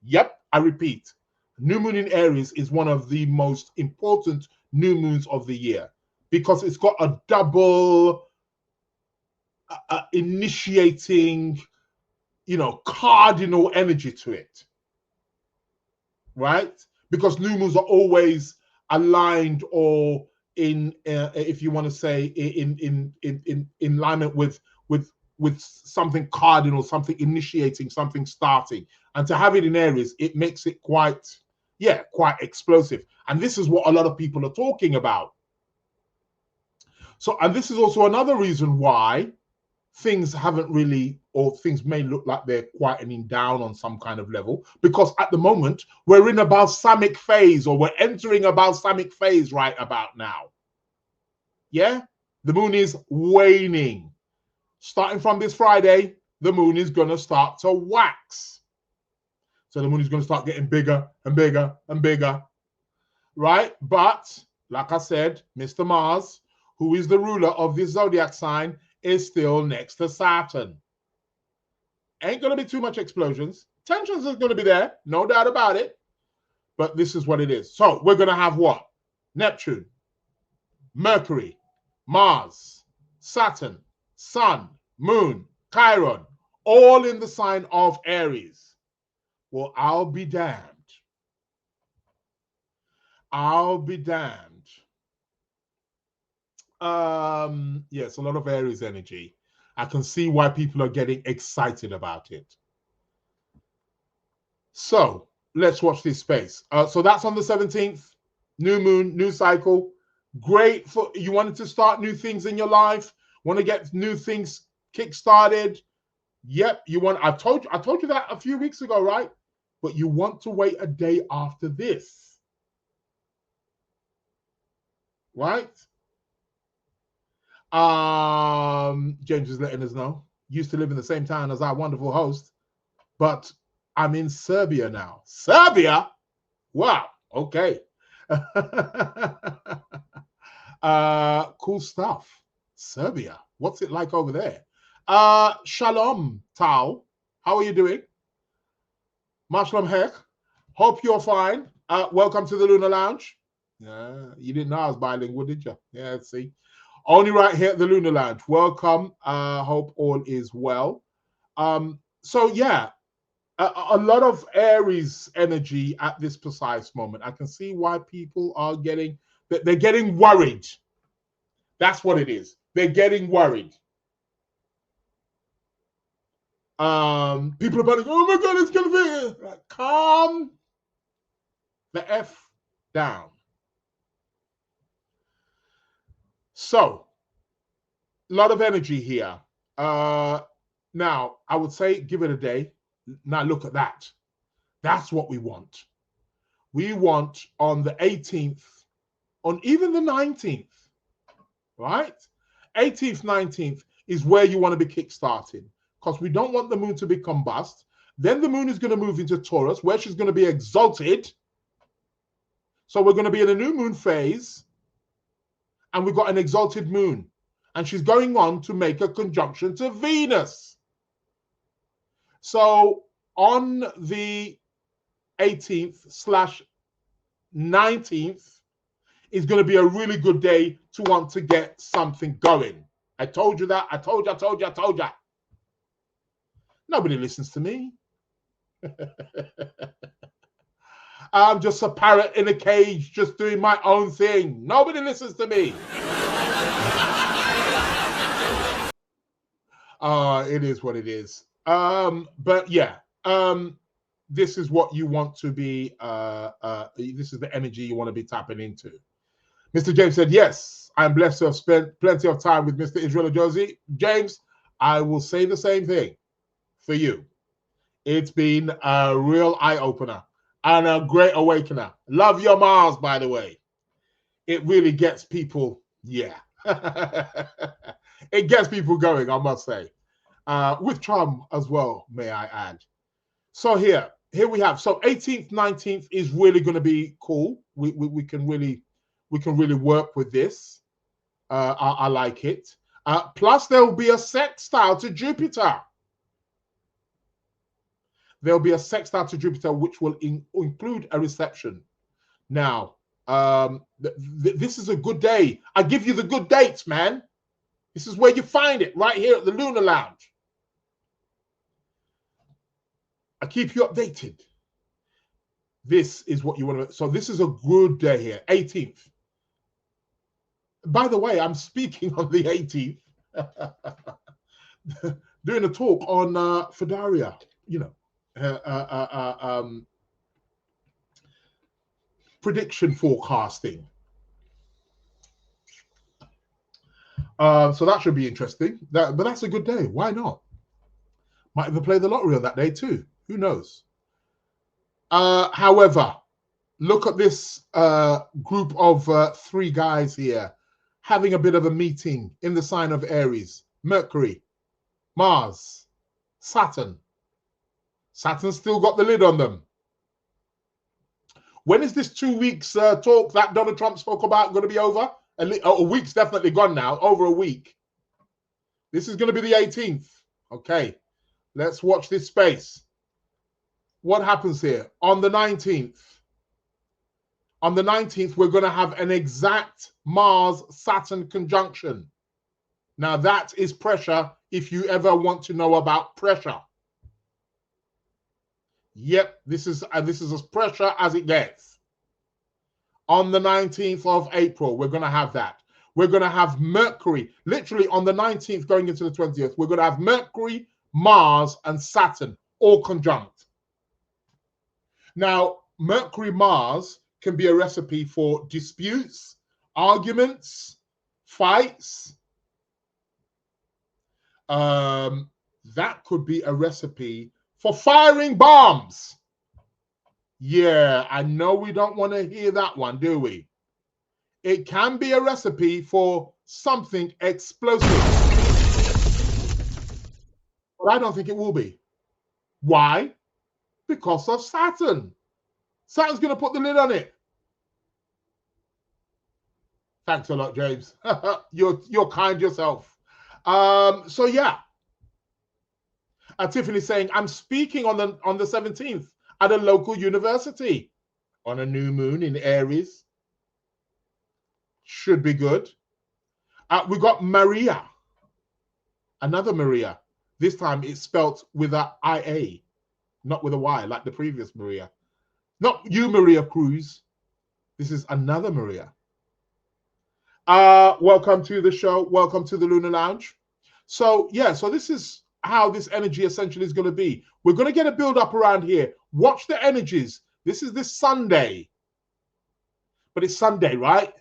Yep, I repeat, new moon in Aries is one of the most important new moons of the year because it's got a double initiating, cardinal energy to it, right? Because new moons are always aligned or in, if you want to say, in alignment with something cardinal, something initiating, something starting. And to have it in Aries, it makes it quite explosive. And this is what a lot of people are talking about. So, and this is also another reason why things haven't really, or things may look like they're quietening down on some kind of level, because at the moment, we're in a balsamic phase, or we're entering a balsamic phase right about now. Yeah? The moon is waning. Starting from this Friday, the moon is going to start to wax. So the moon is going to start getting bigger and bigger and bigger, right? But, like I said, Mr. Mars, who is the ruler of this zodiac sign, is still next to Saturn. Ain't going to be too much explosions. Tensions is going to be there, no doubt about it. But this is what it is. So we're going to have what? Neptune, Mercury, Mars, Saturn, Sun, Moon, Chiron, all in the sign of Aries. Well, I'll be damned. I'll be damned. Yes, a lot of Aries energy. I can see why people are getting excited about it. So let's watch this space. So that's on the 17th. New moon, new cycle. Great for you wanted to start new things in your life. Want to get new things kick-started. Yep, you want. I told you that a few weeks ago, right? But you want to wait a day after this, right? James is letting us know. Used to live in the same town as our wonderful host, but I'm in Serbia now. Serbia? Wow. Okay. Cool stuff. Serbia. What's it like over there? Shalom, Tao. How are you doing? Mashalom Hek. Hope you're fine. Welcome to the Lunar Lounge. You didn't know I was bilingual, did you? Yeah, see. Only right here at the Lunar Lounge. Welcome. Hope all is well. So yeah, a lot of Aries energy at this precise moment. I can see why people are they're getting worried. That's what it is. They're getting worried. People are panicking. Oh my God, it's gonna be calm the F down. So, a lot of energy here. Now, I would say give it a day. Now, look at that. That's what we want. We want on the 18th, on even the 19th, right? 18th, 19th is where you want to be kickstarting because we don't want the moon to be combust. Then the moon is going to move into Taurus where she's going to be exalted. So we're going to be in a new moon phase and we've got an exalted moon and she's going on to make a conjunction to Venus. So on the 18th/19th is going to be a really good day to want to get something going. I told you that. I told you. Nobody listens to me. I'm just a parrot in a cage, just doing my own thing. Nobody listens to me. It is what it is. But yeah, this is what you want to be. This is the energy you want to be tapping into. Mr. James said, yes, I'm blessed to have spent plenty of time with Mr. Israel Josie. James, I will say the same thing for you. It's been a real eye-opener and a great awakener. Love your Mars, by the way. It really gets people, yeah. It gets people going, I must say. With charm as well, may I add. So here we have. So 18th, 19th is really going to be cool. We can really work with this. I like it. Plus, there will be a sextile to Jupiter. There'll be a sextile to Jupiter, which will include a reception. Now, this is a good day. I give you the good dates, man. This is where you find it, right here at the Lunar Lounge. I keep you updated. This is what you want to. So this is a good day here, 18th. By the way, I'm speaking on the 18th, doing a talk on Fedaria, prediction forecasting. So that should be interesting. But that's a good day. Why not? Might even play the lottery on that day too. Who knows? However, look at this group of three guys here having a bit of a meeting in the sign of Aries. Mercury, Mars, Saturn. Saturn's still got the lid on them. When is this 2 weeks talk that Donald Trump spoke about going to be over? A week's definitely gone now, over a week. This is going to be the 18th. Okay, let's watch this space. What happens here? On the 19th. On the 19th, we're going to have an exact Mars-Saturn conjunction. Now, that is pressure if you ever want to know about pressure. Yep, this is as pressure as it gets. On the 19th of April, we're going to have that. We're going to have Mercury, literally on the 19th going into the 20th, we're going to have Mercury, Mars, and Saturn all conjunct. Now, Mercury, Mars can be a recipe for disputes, arguments, fights. That could be a recipe for firing bombs. Yeah, I know we don't want to hear that one, do we? It can be a recipe for something explosive. But I don't think it will be. Why? Because of Saturn. Saturn's going to put the lid on it. Thanks a lot, James. You're kind yourself. So yeah. Tiffany saying, I'm speaking on the 17th at a local university on a new moon in Aries. Should be good. We got Maria, another Maria. This time it's spelt with a IA, not with a Y, like the previous Maria. Not you, Maria Cruz. This is another Maria. Welcome to the show. Welcome to the Lunar Lounge. So, yeah, so this is how this energy essentially is going to be. We're going to get a build up around here. Watch the energies. This is this Sunday. But it's Sunday, right?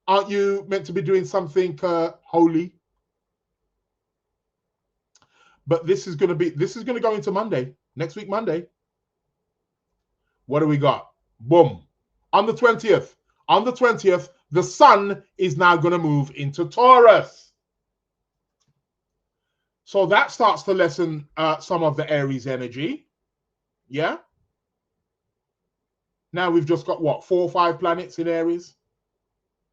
Aren't you meant to be doing something holy? But this is going to go into Monday, next week, Monday. What do we got? Boom. On the 20th, the sun is now going to move into Taurus. So that starts to lessen some of the Aries energy. Yeah. Now we've just got, what, 4 or 5 planets in Aries?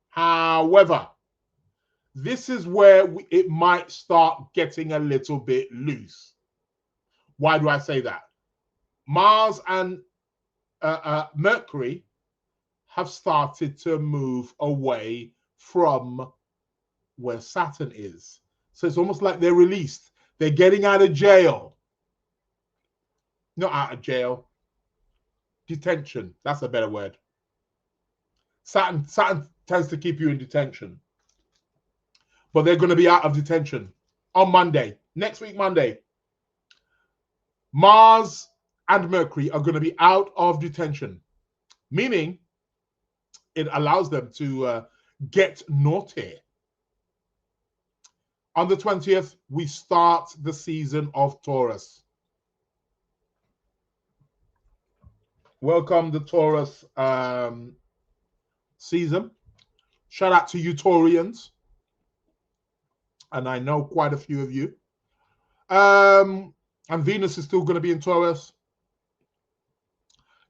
However, this is where it might start getting a little bit loose. Why do I say that? Mars and Mercury have started to move away from where Saturn is. So it's almost like they're released. They're getting out of jail. Not out of jail. Detention. That's a better word. Saturn tends to keep you in detention. But they're going to be out of detention on Monday. Next week, Monday. Mars and Mercury are going to be out of detention. Meaning it allows them to get naughty. On the 20th, we start the season of Taurus. Welcome the Taurus season. Shout out to you Taurians. And I know quite a few of you. And Venus is still going to be in Taurus.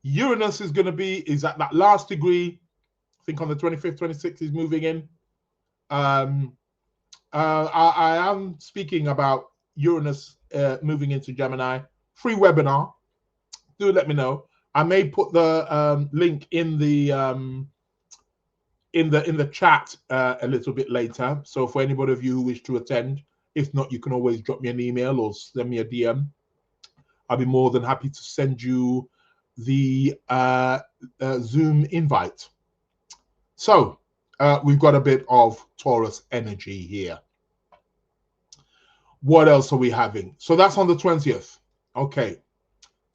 Uranus is at that last degree. I think on the 25th, 26th, he's moving in. I am speaking about Uranus moving into Gemini. Free webinar. Do let me know. I may put the link in the chat a little bit later. So for anybody of you who wish to attend, if not, you can always drop me an email or send me a DM. I'll be more than happy to send you the Zoom invite. So we've got a bit of Taurus energy here. What else are we having? So that's on the 20th. Okay.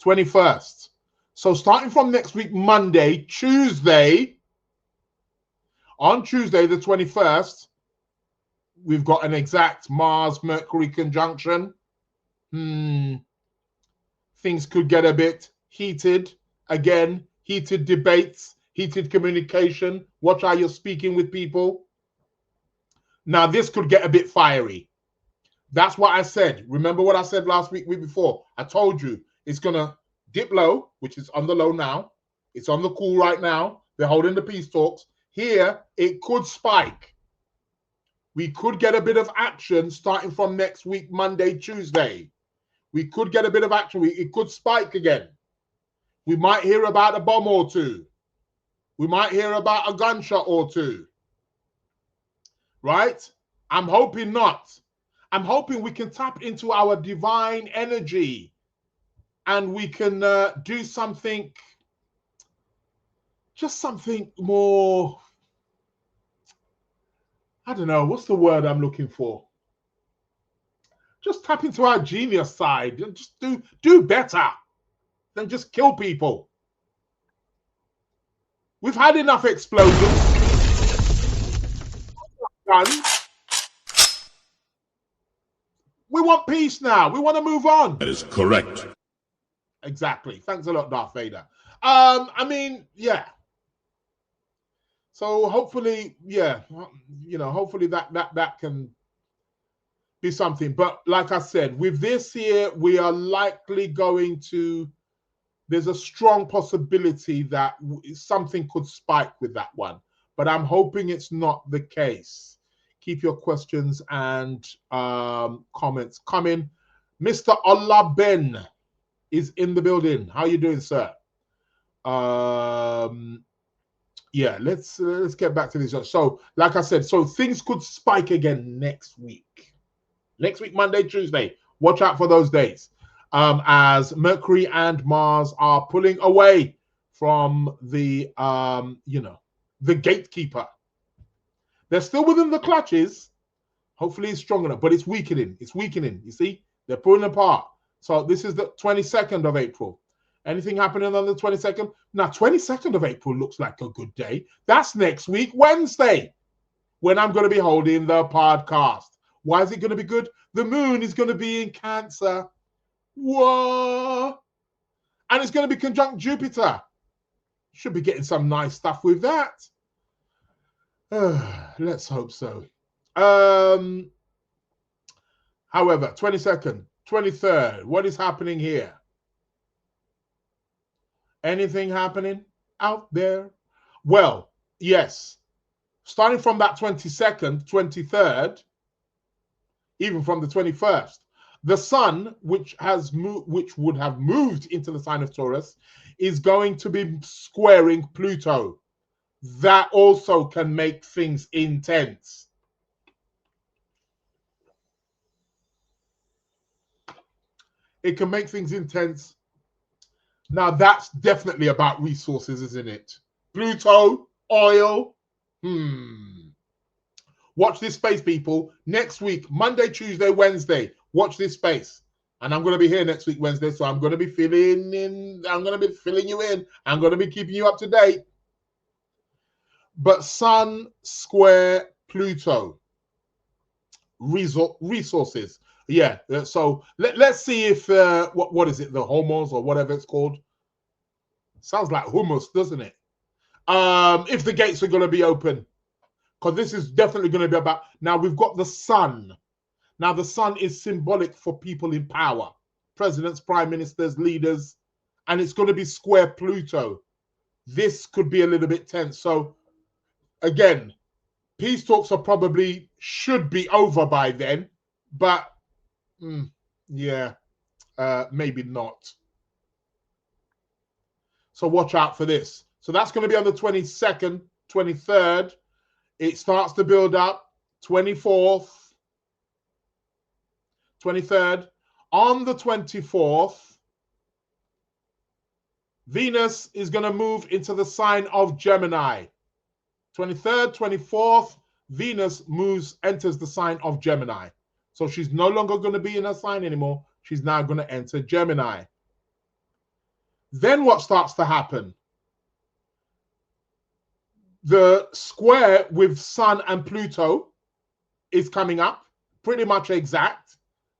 21st. So starting from next week, Monday, Tuesday, on Tuesday, the 21st, we've got an exact Mars-Mercury conjunction. Things could get a bit heated. Again, heated debates, heated communication. Watch how you're speaking with people. Now, this could get a bit fiery. That's what I said. Remember what I said last week before? I told you it's going to dip low, which is on the low now. It's on the cool right now. They're holding the peace talks. Here, it could spike. We could get a bit of action starting from next week, Monday, Tuesday. We could get a bit of action. It could spike again. We might hear about a bomb or two. We might hear about a gunshot or two. Right? I'm hoping not. I'm hoping we can tap into our divine energy and we can do something, just something more, I don't know, what's the word I'm looking for? Just tap into our genius side and just do better than just kill people. We've had enough explosions. We want peace now. We want to move on. That is correct. Exactly. Thanks a lot, Darth Vader. I mean, yeah. So hopefully, yeah, you know, hopefully that can be something. But like I said, with this here, we are likely going to, there's a strong possibility that something could spike with that one. But I'm hoping it's not the case. Keep your questions and comments coming. Mr. Allah Ben is in the building. How you doing, sir? Yeah, let's get back to this. So, like I said, so things could spike again next week. Next week, Monday, Tuesday. Watch out for those days. As Mercury and Mars are pulling away from the, the gatekeeper. They're still within the clutches. Hopefully it's strong enough, but it's weakening. It's weakening. You see, they're pulling apart. So this is the 22nd of April. Anything happening on the 22nd? Now, 22nd of April looks like a good day. That's next week, Wednesday, when I'm going to be holding the podcast. Why is it going to be good? The moon is going to be in Cancer. Whoa! And it's going to be conjunct Jupiter. Should be getting some nice stuff with that. Let's hope so. However, 22nd, 23rd, what is happening here? Anything happening out there? Well, yes. Starting from that 22nd, 23rd, even from the 21st, the sun, which would have moved into the sign of Taurus, is going to be squaring Pluto. That also can make things intense. It can make things intense. Now, that's definitely about resources, isn't it? Pluto, oil. Watch this space, people. Next week, Monday, Tuesday, Wednesday. Watch this space. And I'm going to be here next week, Wednesday. So I'm going to be filling in. I'm going to be filling you in. I'm going to be keeping you up to date. But Sun square Pluto. Resources. Yeah. So let's see if, what is it? The hormones or whatever it's called. Sounds like hummus, doesn't it? If the gates are going to be open. Because this is definitely going to be about... Now, we've got the sun. Now, the sun is symbolic for people in power. Presidents, prime ministers, leaders. And it's going to be square Pluto. This could be a little bit tense. So, again, peace talks should be over by then. But, maybe not. So watch out for this. So that's going to be on the 22nd, 23rd. It starts to build up. 24th, 23rd. On the 24th, Venus is going to move into the sign of Gemini. 23rd, 24th, Venus enters the sign of Gemini. So she's no longer going to be in her sign anymore. She's now going to enter Gemini. Then what starts to happen? The square with Sun and Pluto is coming up, pretty much exact.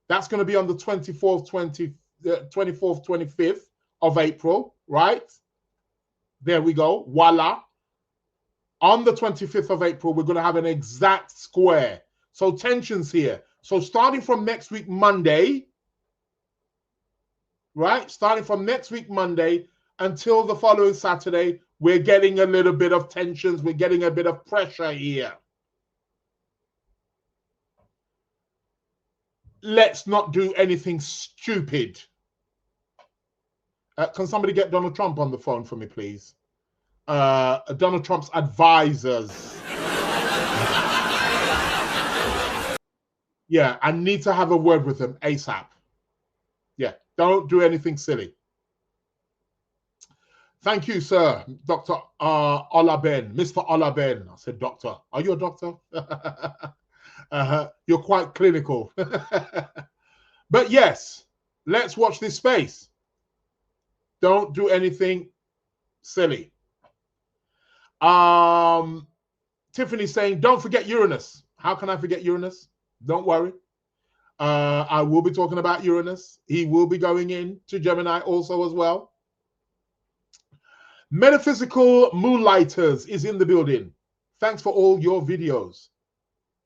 That's going to be on the 24th, 25th of April, right? There we go. Voila. On the 25th of April, we're going to have an exact square. So tensions here. So starting from next week, Monday, right? Starting from next week, Monday, until the following Saturday, we're getting a little bit of tensions. We're getting a bit of pressure here. Let's not do anything stupid. Can somebody get Donald Trump on the phone for me, please? Donald Trump's advisors. Yeah, I need to have a word with him ASAP. Yeah, don't do anything silly. Thank you, sir, Dr. Olaben, Mr. Olaben. I said, doctor. Are you a doctor? You're quite clinical. But yes, let's watch this space. Don't do anything silly. Tiffany's saying, don't forget Uranus. How can I forget Uranus? Don't worry. I will be talking about Uranus. He will be going into Gemini also as well. Metaphysical Moonlighters is in the building. Thanks for all your videos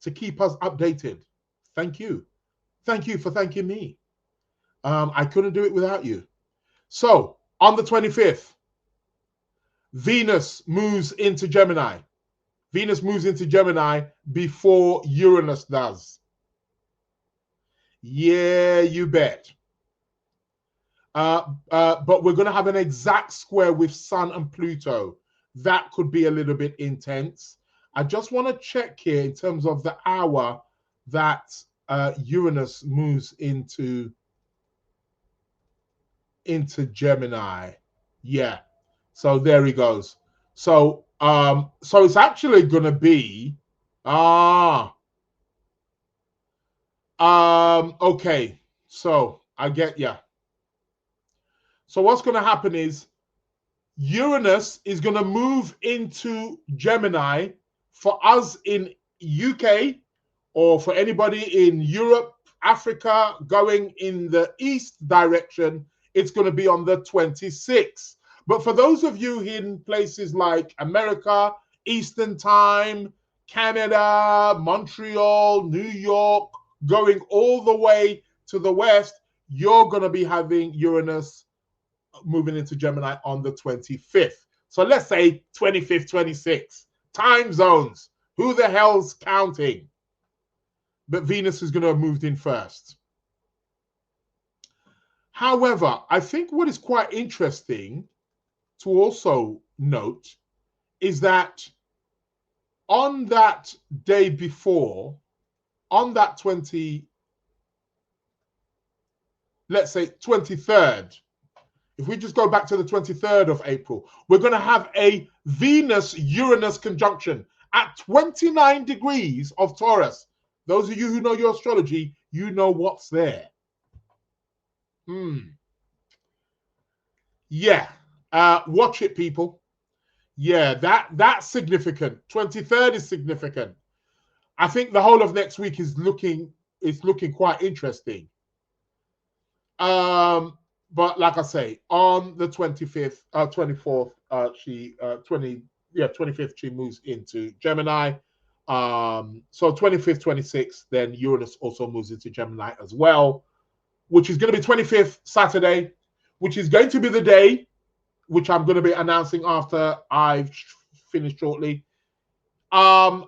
to keep us updated. Thank you. Thank you for thanking me. I couldn't do it without you. So, on the 25th, Venus moves into Gemini. Venus moves into Gemini before Uranus does. Yeah, you bet. But we're going to have an exact square with Sun and Pluto. That could be a little bit intense. I just want to check here in terms of the hour that Uranus moves into Gemini. Yeah. So there he goes. So so it's actually going to be okay. So I get ya. So what's going to happen is Uranus is going to move into Gemini for us in UK, or for anybody in Europe, Africa, going in the east direction. It's going to be on the 26th. But for those of you in places like America, Eastern Time, Canada, Montreal, New York, going all the way to the west, you're going to be having Uranus moving into Gemini on the 25th. So let's say 25th, 26th. Time zones. Who the hell's counting? But Venus is going to have moved in first. However, I think what is quite interesting to also note is that on that day before, on that let's say 23rd, if we just go back to the 23rd of April, we're going to have a Venus-Uranus conjunction at 29 degrees of Taurus. Those of you who know your astrology, you know what's there. Yeah. Watch it, people. Yeah, that's significant. 23rd is significant. I think the whole of next week is looking quite interesting. But like I say, on the 25th, 24th, 25th, she moves into Gemini. So 25th, 26th, then Uranus also moves into Gemini as well, which is going to be 25th Saturday, which is going to be the day, which I'm going to be announcing after I've finished shortly. I'm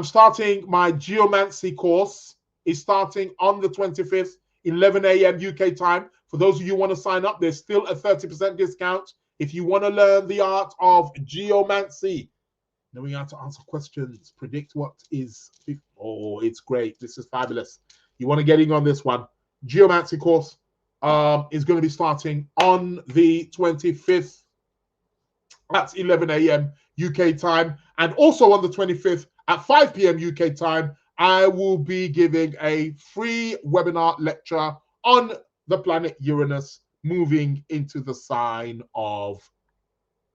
starting my geomancy course. It's starting on the 25th, 11 a.m. UK time. For those of you who want to sign up, there's still a 30% discount. If you want to learn the art of geomancy, knowing how to answer questions, predict what is, it's great. This is fabulous. You want to get in on this one. Geomancy course is going to be starting on the 25th. That's 11 a.m. UK time. And also on the 25th at 5 p.m. UK time, I will be giving a free webinar lecture on the planet Uranus moving into the sign of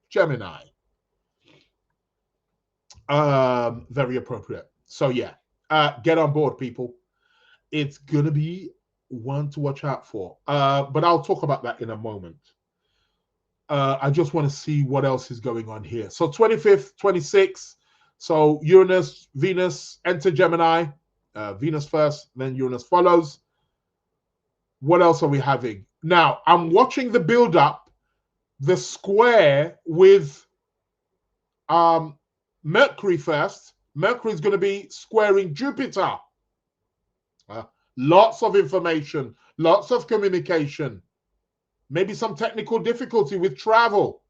Gemini. Very appropriate. So yeah, get on board, people. It's going to be one to watch out for. But I'll talk about that in a moment. I just want to see what else is going on here. So 25th, 26th. So Uranus, Venus, enter Gemini. Venus first, then Uranus follows. What else are we having? Now, I'm watching the build-up, the square with Mercury first. Mercury is going to be squaring Jupiter. Lots of information, lots of communication. Maybe some technical difficulty with travel.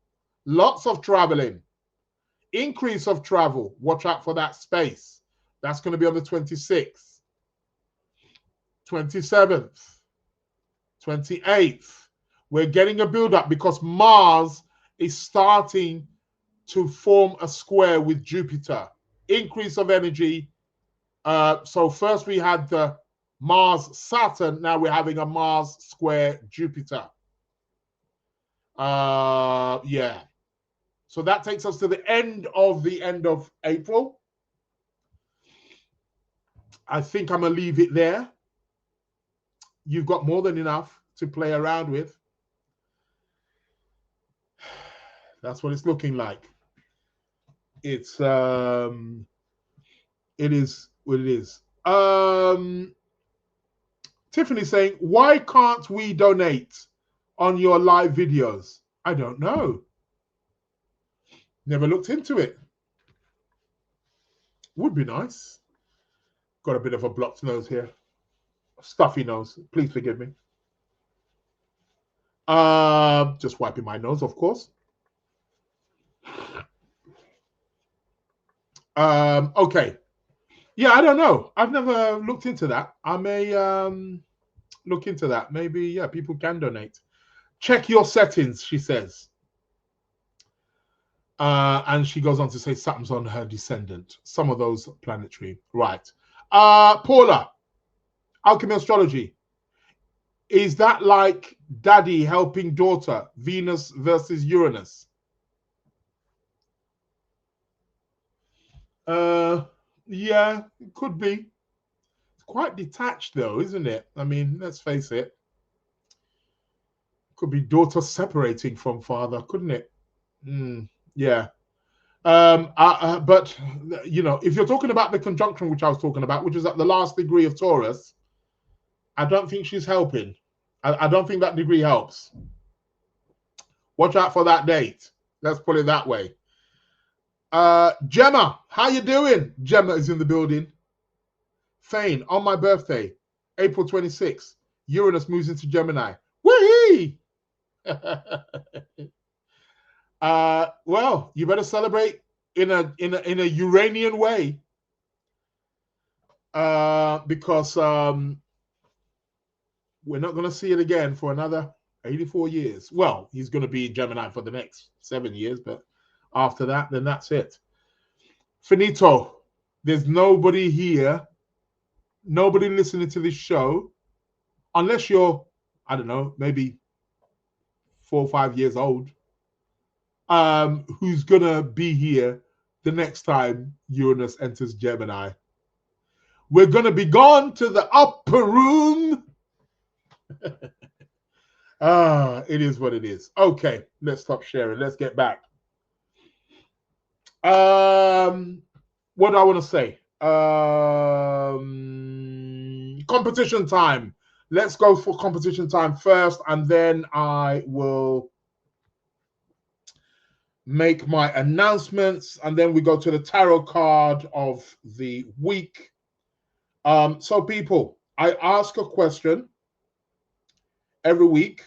Lots of traveling. Increase of travel. Watch out for that space. That's going to be on the 26th, 27th, 28th. We're getting a build-up because Mars is starting to form a square with Jupiter. Increase of energy. So first we had the Mars-Saturn. Now we're having a Mars square Jupiter. Yeah. So that takes us to the end of April. I think I'm going to leave it there. You've got more than enough to play around with. That's what it's looking like. It is what it is. Tiffany saying, why can't we donate on your live videos? I don't know. Never looked into it. Would be nice. Got a bit of a blocked nose here. Stuffy nose. Please forgive me. Just wiping my nose, of course. Okay. Yeah, I don't know. I've never looked into that. I may look into that. Maybe, yeah, people can donate. Check your settings, she says. And she goes on to say Saturn's on her descendant. Some of those planetary. Right. Paula, Alchemy Astrology. Is that like daddy helping daughter? Venus versus Uranus? Yeah, it could be. It's quite detached though, isn't it? I mean, let's face it. Could be daughter separating from father, couldn't it? Yeah. But you know, if you're talking about the conjunction which I was talking about, which is at the last degree of Taurus, I don't think she's helping. I don't think that degree helps. Watch out for that date. Let's put it that way. Gemma, how you doing? Gemma is in the building. Fane, on my birthday, April 26th, Uranus moves into Gemini. Whee! Well, you better celebrate in a Uranian way, because we're not going to see it again for another 84 years. Well, he's going to be Gemini for the next 7 years, but after that, then that's it. Finito. There's nobody here, nobody listening to this show, unless you're, I don't know, maybe 4 or 5 years old, who's gonna be here the next time Uranus enters Gemini. We're gonna be gone to the upper room. It is what it is. Okay, let's stop sharing. Let's get back. What do I want to say? Competition time. Let's go for competition time first, and then I will make my announcements, and then we go to the tarot card of the week. So people, I ask a question every week.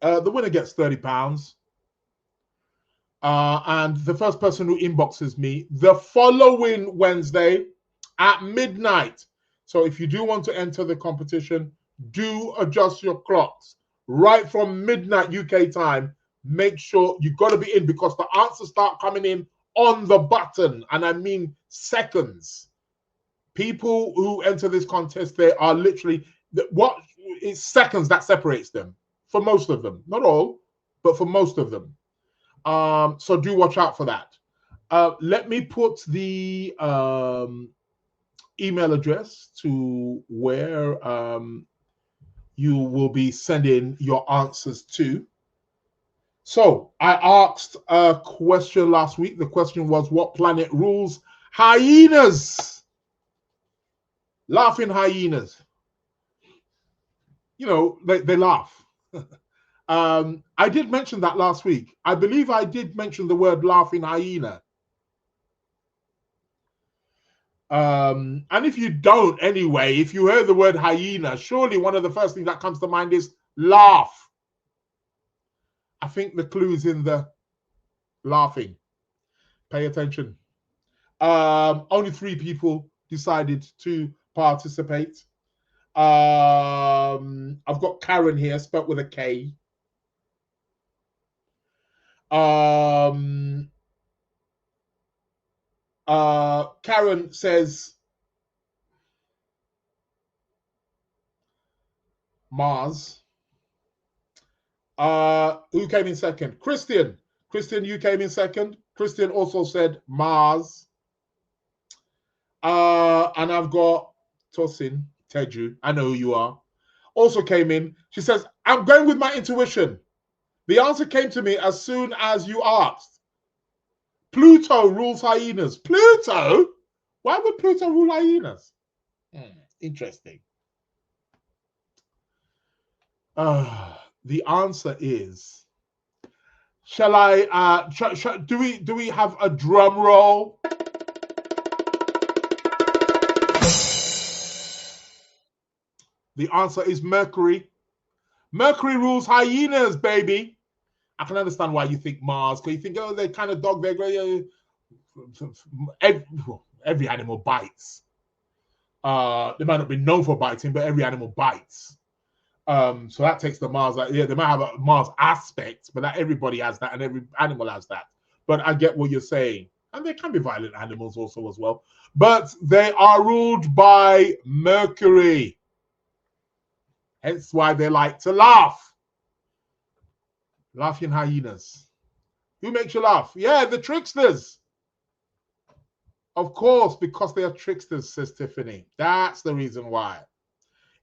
The winner gets £30. And the first person who inboxes me the following Wednesday at midnight. So if you do want to enter the competition, do adjust your clocks right from midnight UK time. Make sure you got to be in, because the answers start coming in on the button, and I mean seconds. People who enter this contest, they are literally, what is seconds that separates them for most of them, not all, but for most of them. So do watch out for that. Let me put the email address to where you will be sending your answers to. So I asked a question last week. The question was, what planet rules hyenas? Laughing hyenas. You know, they laugh. I did mention that last week. I believe I did mention the word laughing hyena. And if you don't anyway, if you heard the word hyena, surely one of the first things that comes to mind is laugh. I think the clue is in the laughing. Pay attention. Only 3 people decided to participate. I've got Karen here, spelt with a K. Karen says Mars. Who came in second? Christian, you came in second. Christian also said Mars. And I've got Tosin Teju. I know who you are. Also came in. She says, I'm going with my intuition. The answer came to me as soon as you asked. Pluto rules hyenas. Pluto? Why would Pluto rule hyenas? Interesting. The answer is, shall I, do we have a drum roll? The answer is Mercury. Mercury rules hyenas, baby. I can understand why you think Mars, because you think, oh, they're kind of dog, they're great. every animal bites. They might not be known for biting, but every animal bites. So that takes the Mars. Like, yeah, they might have a Mars aspect, but not everybody has that, and every animal has that. But I get what you're saying, and there can be violent animals also as well. But they are ruled by Mercury. Hence why they like to laugh. Laughing hyenas. Who makes you laugh? Yeah, the tricksters. Of course, because they are tricksters, says Tiffany. That's the reason why.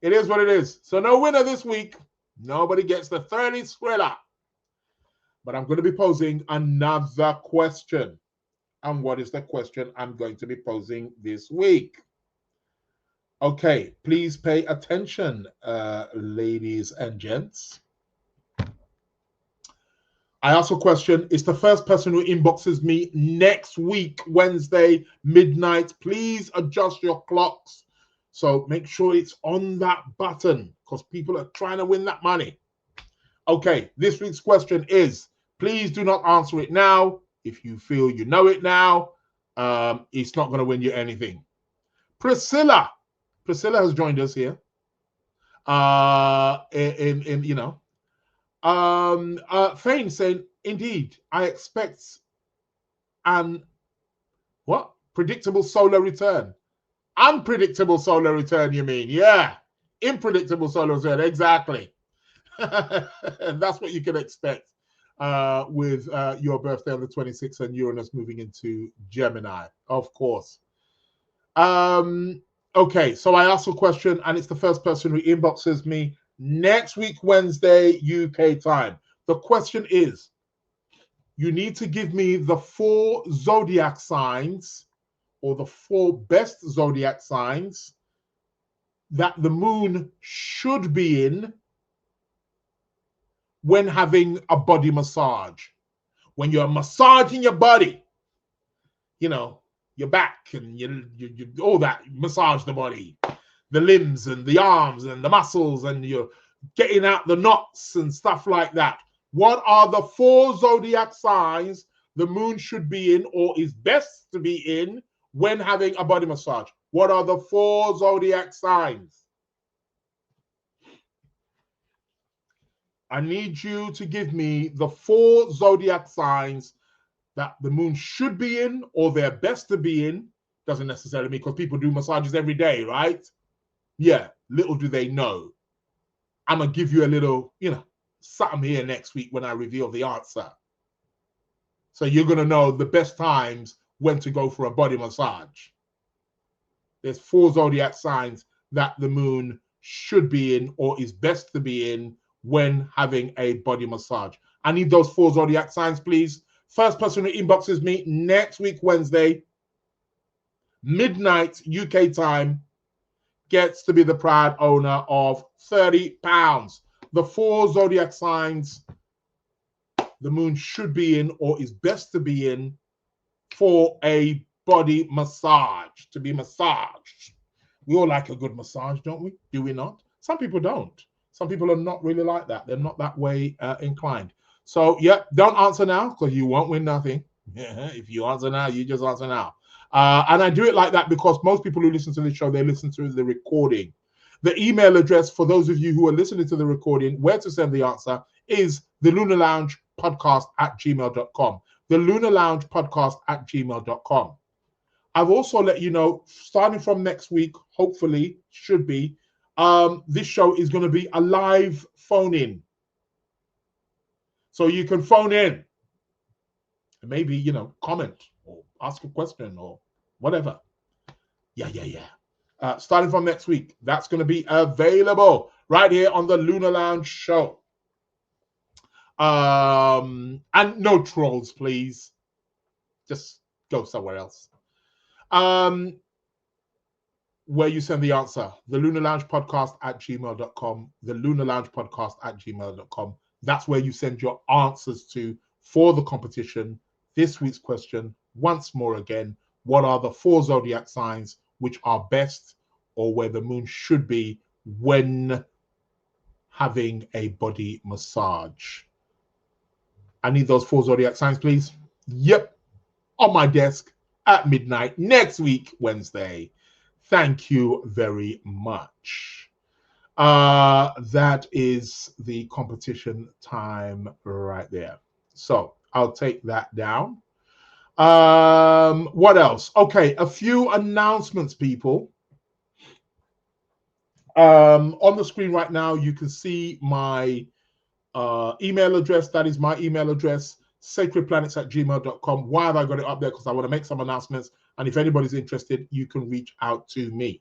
It is what it is. So no winner this week. Nobody gets the 30 thriller. But I'm going to be posing another question. And what is the question I'm going to be posing this week? Okay, please pay attention, ladies and gents. I ask a question. It's the first person who inboxes me next week, Wednesday, midnight. Please adjust your clocks. So make sure it's on that button because people are trying to win that money. Okay, this week's question is, please do not answer it now. If you feel you know it now, it's not going to win you anything. Priscilla has joined us here. Fane saying, indeed, I expect an predictable solar return. Unpredictable solar return, you mean? Yeah, unpredictable solar return, exactly. That's what you can expect with your birthday on the 26th and Uranus moving into Gemini, of course. Okay, so I asked a question, and it's the first person who inboxes me next week, Wednesday, UK time. The question is, you need to give me the 4 zodiac signs or the 4 best zodiac signs that the moon should be in when having a body massage. When you're massaging your body, you know, your back and you all that, massage the body, the limbs and the arms and the muscles, and you're getting out the knots and stuff like that. What are the 4 zodiac signs the moon should be in or is best to be in when having a body massage? What are the 4 zodiac signs? I need you to give me the 4 zodiac signs that the moon should be in or they're best to be in. Doesn't necessarily mean, because people do massages every day, right? Yeah, little do they know. I'm going to give you a little, something here next week when I reveal the answer. So you're going to know the best times when to go for a body massage. There's 4 zodiac signs that the moon should be in or is best to be in when having a body massage. I need those 4 zodiac signs, please. First person who inboxes me next week, Wednesday, midnight UK time, gets to be the proud owner of £30. The 4 zodiac signs the moon should be in or is best to be in for a body massage, to be massaged. We all like a good massage, don't we? Do we not? Some people don't. Some people are not really like that. They're not that way inclined. So, yeah, don't answer now because you won't win nothing. If you answer now, you just answer now. And I do it like that because most people who listen to the show, they listen to the recording. The email address for those of you who are listening to the recording, where to send the answer, is the Lunar Lounge Podcast at gmail.com. The Lunar Lounge Podcast at gmail.com. I've also let you know, starting from next week, hopefully, should be, this show is going to be a live phone-in. So you can phone in and maybe, comment or ask a question or whatever. Yeah. Starting from next week, that's going to be available right here on the Lunar Lounge show. And no trolls, please. Just go somewhere else. Where you send the answer, the Lunar Lounge Podcast at gmail.com, the Lunar Lounge Podcast at gmail.com. That's where you send your answers to for the competition. This week's question, once more again, what are the 4 zodiac signs which are best or where the moon should be when having a body massage? I need those 4 zodiac signs, please. Yep, on my desk at midnight next week, Wednesday. Thank you very much. That is the competition time right there. So I'll take that down. What else? Okay, a few announcements, people. On the screen right now, you can see my email address. That is my email address, sacredplanets@gmail.com. Why have I got it up there? Because I want to make some announcements. And if anybody's interested, you can reach out to me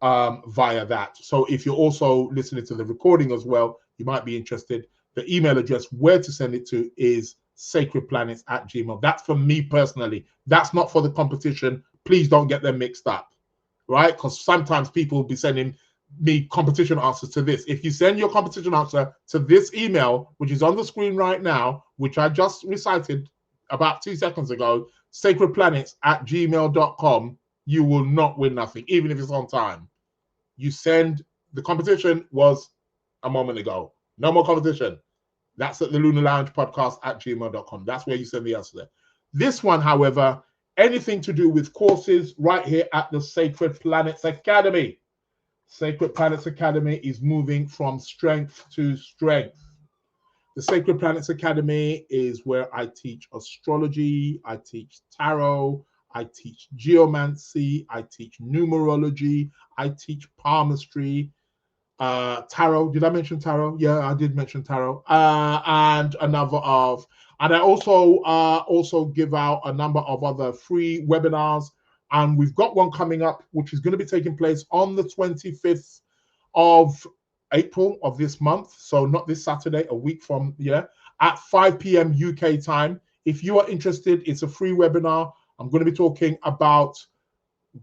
via that. So if you're also listening to the recording as well, you might be interested. The email address where to send it to is sacredplanets@gmail. That's for me personally. That's not for the competition. Please don't get them mixed up, right? Because sometimes people will be sending me competition answers to this. If you send your competition answer to this email, which is on the screen right now, which I just recited about 2 seconds ago, sacredplanets@gmail.com, you will not win nothing, even if it's on time. You send, the competition was a moment ago. No more competition. That's at the Lunar Lounge Podcast @gmail.com. That's where you send the answer there. This one, however, anything to do with courses right here at the Sacred Planets Academy. Sacred Planets Academy is moving from strength to strength. The Sacred Planets Academy is where I teach astrology, I teach tarot, I teach geomancy, I teach numerology, I teach palmistry, tarot. Did I mention tarot? Yeah, I did mention tarot. And a number of, and I also give out a number of other free webinars. And we've got one coming up, which is going to be taking place on the 25th of April of this month. So not this Saturday, a week from, at 5 p.m. UK time. If you are interested, it's a free webinar. I'm going to be talking about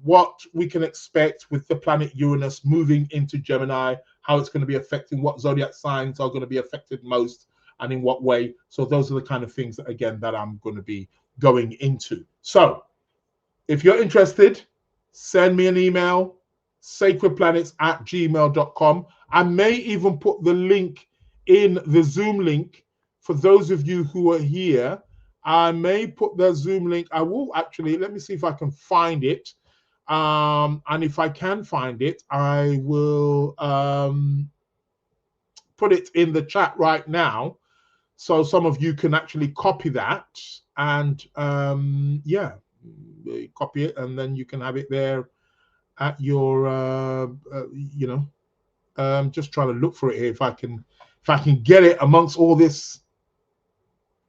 what we can expect with the planet Uranus moving into Gemini, how it's going to be affecting, what zodiac signs are going to be affected most, and in what way. So those are the kind of things that, again, that I'm going to be going into. So if you're interested, send me an email, sacredplanets@gmail.com. I may even put the link in the Zoom link for those of you who are here. I may put the Zoom link. I will actually, let me see if I can find it. And if I can find it, I will put it in the chat right now. So some of you can actually copy that and copy it, and then you can have it there at your just trying to look for it here if I can get it amongst all this.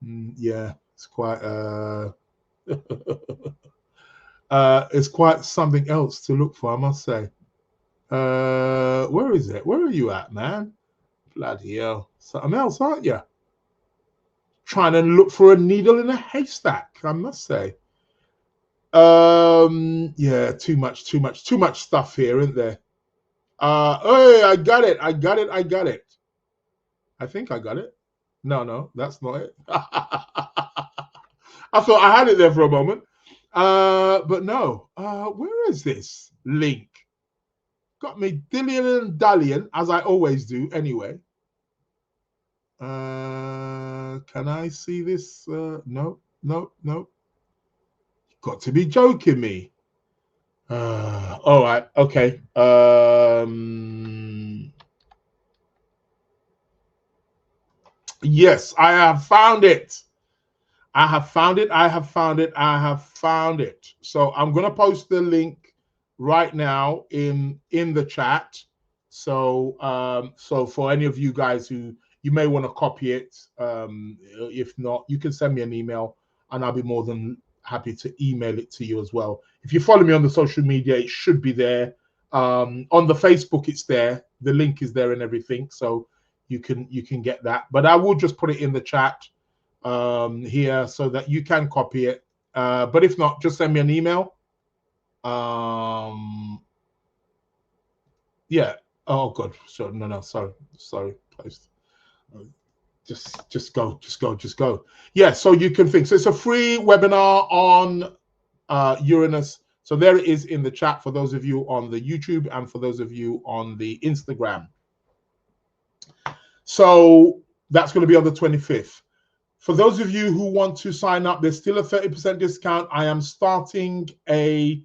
It's quite it's quite something else to look for, I must say. Where is it? Where are you at, man? Bloody hell, something else, aren't you? Trying to look for a needle in a haystack, I must say. Too much stuff here, isn't there? Hey, I got it. I think I got it. No, that's not it. I thought I had it there for a moment. But no. Where is this link? Got me dillying and dallying, as I always do anyway. Can I see this? No. Got to be joking me. All right, okay. Yes, I have found it. I have found it. So I'm going to post the link right now in the chat. So for any of you guys who you may want to copy it, if not, you can send me an email and I'll be more than happy to email it to you as well. If you follow me on the social media, it should be there. On the Facebook, it's there. The link is there and everything, so you can get that. But I will just put it in the chat here so that you can copy it. But if not, just send me an email. Yeah. Oh God. So no. Sorry. Post. Just go. Yeah. So you can think. So it's a free webinar on Uranus. So there it is in the chat for those of you on the YouTube and for those of you on the Instagram. So that's going to be on the 25th. For those of you who want to sign up, there's still a 30% discount. I am starting a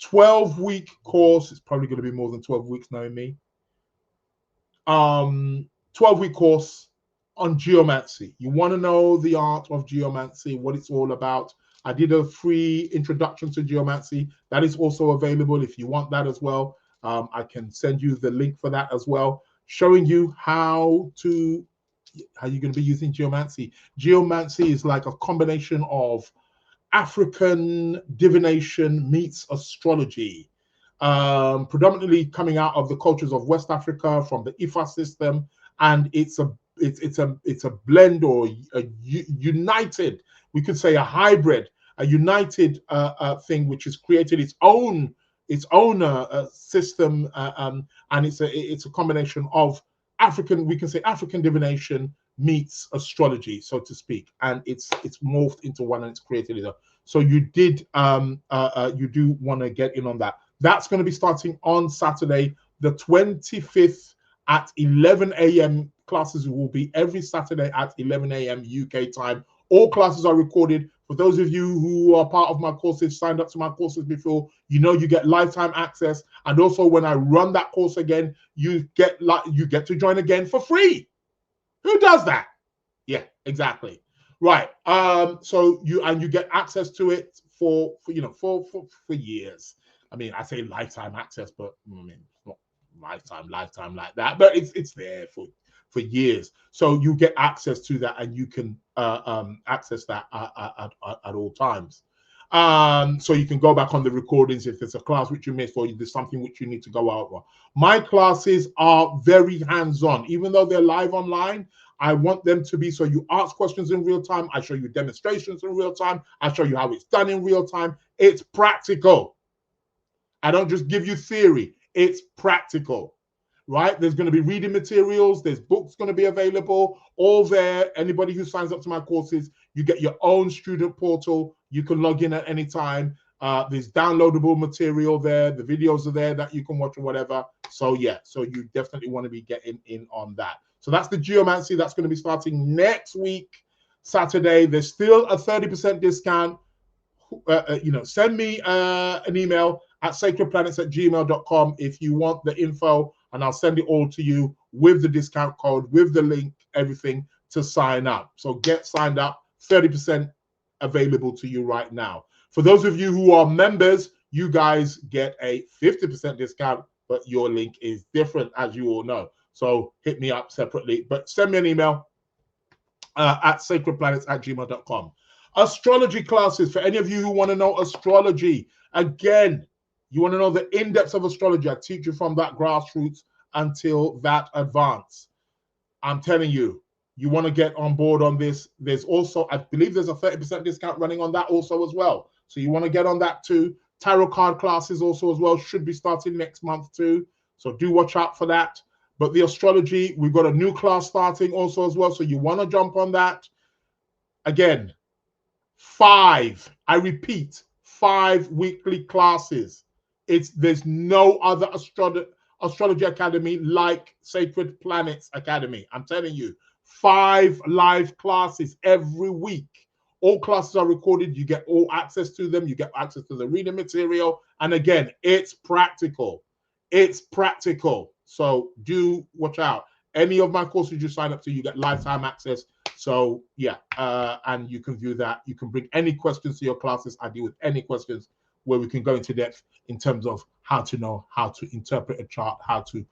12-week course. It's probably going to be more than 12 weeks, knowing me. 12-week course on geomancy. You want to know the art of geomancy, what it's all about. I did a free introduction to geomancy. That is also available if you want that as well. I can send you the link for that as well, showing you how you're going to be using geomancy. Geomancy is like a combination of African divination meets astrology, predominantly coming out of the cultures of West Africa from the Ifa system, and it's a blend or a united, we could say a hybrid, a united thing which has created its own system, and it's a combination of African, we can say African divination meets astrology, so to speak, and it's morphed into one and it's created it. So you do want to get in on that. That's going to be starting on Saturday, the 25th at 11 a.m. Classes will be every Saturday at 11 a.m. UK time. All classes are recorded. For those of you who are part of my courses, signed up to my courses before, you know you get lifetime access. And also when I run that course again, you get to join again for free. Who does that? Yeah, exactly. Right. So you get access to it for years. I mean, I say lifetime access, but I mean, it's not lifetime like that, but it's there for years. So you get access to that, and you can access that at all times. So you can go back on the recordings if there's a class which you missed or there's something which you need to go over. My classes are very hands-on. Even though they're live online, I want them to be so you ask questions in real time. I show you demonstrations in real time. I show you how it's done in real time. It's practical. I don't just give you theory. It's practical, right? There's going to be reading materials. There's books going to be available, all there. Anybody who signs up to my courses, you get your own student portal. You can log in at any time. There's downloadable material there. The videos are there that you can watch or whatever. So yeah, so you definitely want to be getting in on that. So that's the geomancy. That's going to be starting next week, Saturday. There's still a 30% discount. Send me an email at sacredplanets@gmail.com if you want the info, and I'll send it all to you with the discount code, with the link, everything to sign up. So get signed up, 30% available to you right now. For those of you who are members, you guys get a 50% discount, but your link is different, as you all know. So hit me up separately, but send me an email at sacredplanets@gmail.com. Astrology classes, for any of you who want to know astrology, again, you want to know the in-depth of astrology. I teach you from that grassroots until that advance. I'm telling you, you want to get on board on this. There's also, I believe there's a 30% discount running on that also as well. So you want to get on that too. Tarot card classes also as well should be starting next month too. So do watch out for that. But the astrology, we've got a new class starting also as well. So you want to jump on that. Again, 5, I repeat, 5 weekly classes. There's no other astrology academy like Sacred Planets Academy. I'm telling you, 5 live classes every week. All classes are recorded. You get all access to them. You get access to the reading material. And again, it's practical. It's practical. So do watch out. Any of my courses you sign up to, you get lifetime access. So yeah, and you can view that. You can bring any questions to your classes. I deal with any questions where we can go into depth in terms of how to know how to interpret a chart, how to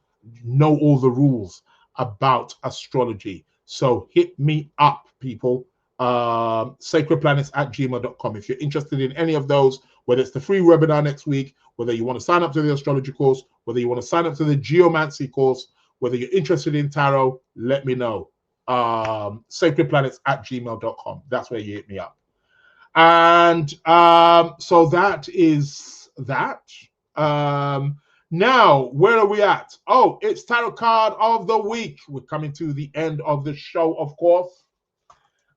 know all the rules about astrology. So hit me up, people. Sacredplanets@gmail.com. If you're interested in any of those, whether it's the free webinar next week, whether you want to sign up to the astrology course, whether you want to sign up to the geomancy course, whether you're interested in tarot, let me know. Sacredplanets@gmail.com. That's where you hit me up. And so that is that. Now, where are we at? Oh, it's tarot card of the week. We're coming to the end of the show, of course,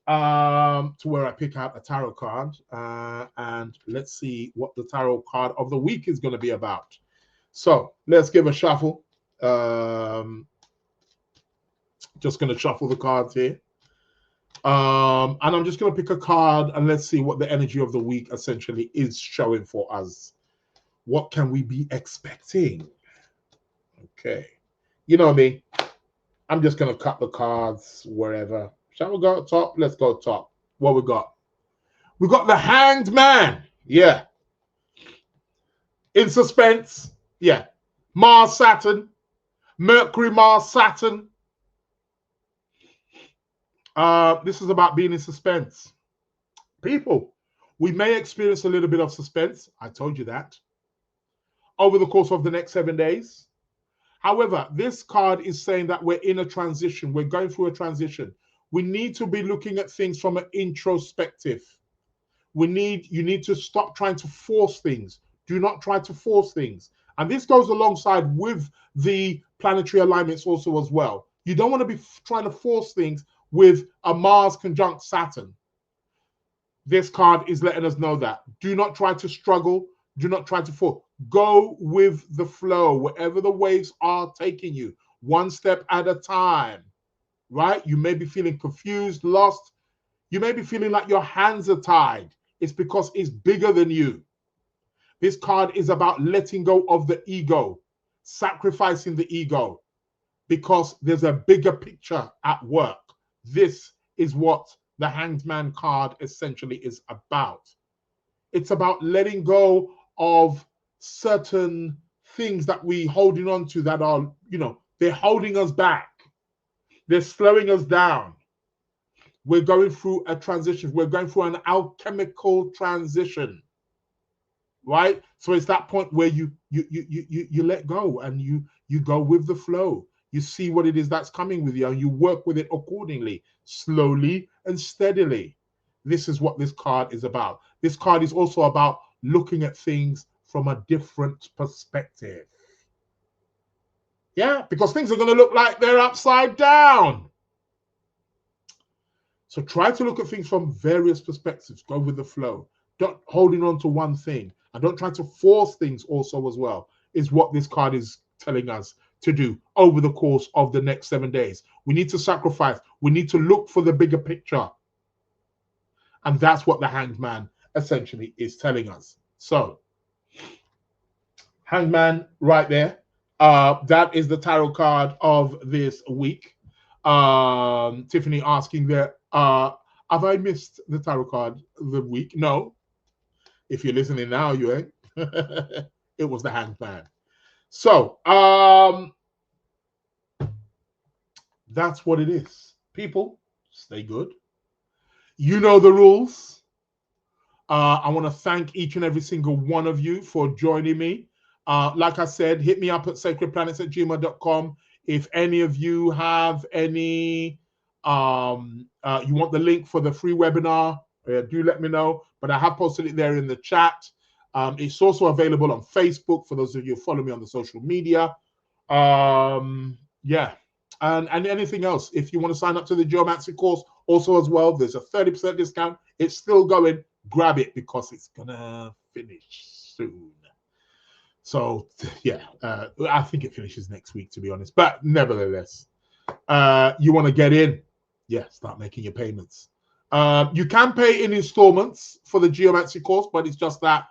to where I pick out a tarot card. And let's see what the tarot card of the week is going to be about. So let's give a shuffle. Just going to shuffle the cards here. And I'm just going to pick a card and let's see what the energy of the week essentially is showing for us. What can we be expecting? Okay. You know me. I'm just going to cut the cards wherever. Shall we go top? Let's go top. What we got? We got the Hanged Man. Yeah. In suspense. Yeah. Mars, Saturn. Mercury, Mars, Saturn. This is about being in suspense. People, we may experience a little bit of suspense. I told you that. Over the course of the next 7 days. However, this card is saying that we're in a transition. We're going through a transition. We need to be looking at things from an introspective. You need to stop trying to force things. Do not try to force things. And this goes alongside with the planetary alignments also as well. You don't want to be trying to force things with a Mars conjunct Saturn. This card is letting us know that. Do not try to struggle. Do not try to force. Go with the flow, wherever the waves are taking you, one step at a time, right? You may be feeling confused, lost. You may be feeling like your hands are tied. It's because it's bigger than you. This card is about letting go of the ego, sacrificing the ego, because there's a bigger picture at work. This is what the Hanged Man card essentially is about. It's about letting go of certain things that we holding on to that are, they're holding us back. They're slowing us down. We're going through a transition. We're going through an alchemical transition, right? So it's that point where you let go and you go with the flow. You see what it is that's coming with you and you work with it accordingly, slowly and steadily. This is what this card is about. This card is also about looking at things from a different perspective. Yeah, because things are going to look like they're upside down. So try to look at things from various perspectives. Go with the flow. Don't holding on to one thing. And don't try to force things also as well, is what this card is telling us to do over the course of the next 7 days. We need to sacrifice. We need to look for the bigger picture. And that's what the Hanged Man essentially is telling us. So, Hanged Man right there. That is the tarot card of this week. Tiffany asking there, have I missed the tarot card of the week? No. If you're listening now, you ain't. It was the Hanged Man. So, that's what it is. People, stay good. You know the rules. I want to thank each and every single one of you for joining me. Like I said, hit me up at sacredplanets@gmail.com. If any of you have any, you want the link for the free webinar, do let me know. But I have posted it there in the chat. It's also available on Facebook for those of you who follow me on the social media. Yeah. And anything else. If you want to sign up to the geomancy course also as well, there's a 30% discount. It's still going. Grab it because it's going to finish soon. So, yeah, I think it finishes next week, to be honest. But nevertheless, you want to get in. Yeah, start making your payments. You can pay in installments for the geomancy course, but it's just that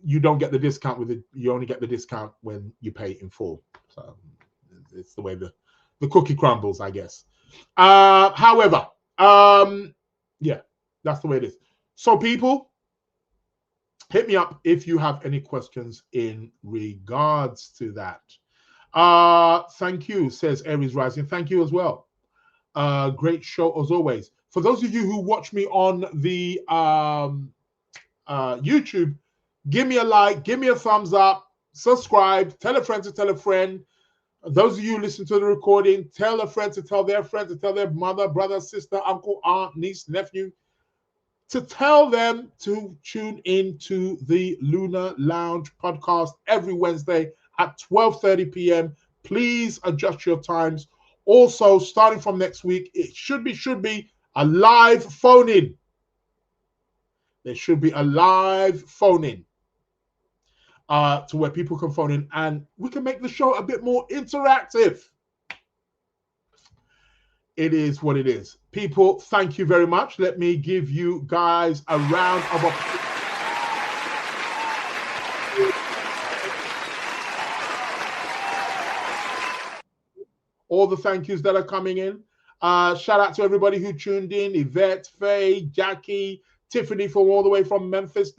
you don't get the discount with it. You only get the discount when you pay in full. So it's the way the cookie crumbles, I guess. However, yeah, that's the way it is. So people, hit me up if you have any questions in regards to that. Thank you, says Aries Rising. Thank you as well. Great show as always. For those of you who watch me on the YouTube, give me a like, give me a thumbs up, subscribe, tell a friend to tell a friend. Those of you who listen to the recording, tell a friend to tell their friend to tell their mother, brother, sister, uncle, aunt, niece, nephew, to tell them to tune in to the Lunar Lounge podcast every Wednesday at 12:30 p.m. Please adjust your times. Also, starting from next week, it should be a live phone-in. There should be a live phone-in to where people can phone in and we can make the show a bit more interactive. it is what it is. People, thank you very much. Let me give you guys a round of applause. All the thank yous that are coming in. Shout out to everybody who tuned in. Yvette, Faye, Jackie, Tiffany from all the way from Memphis,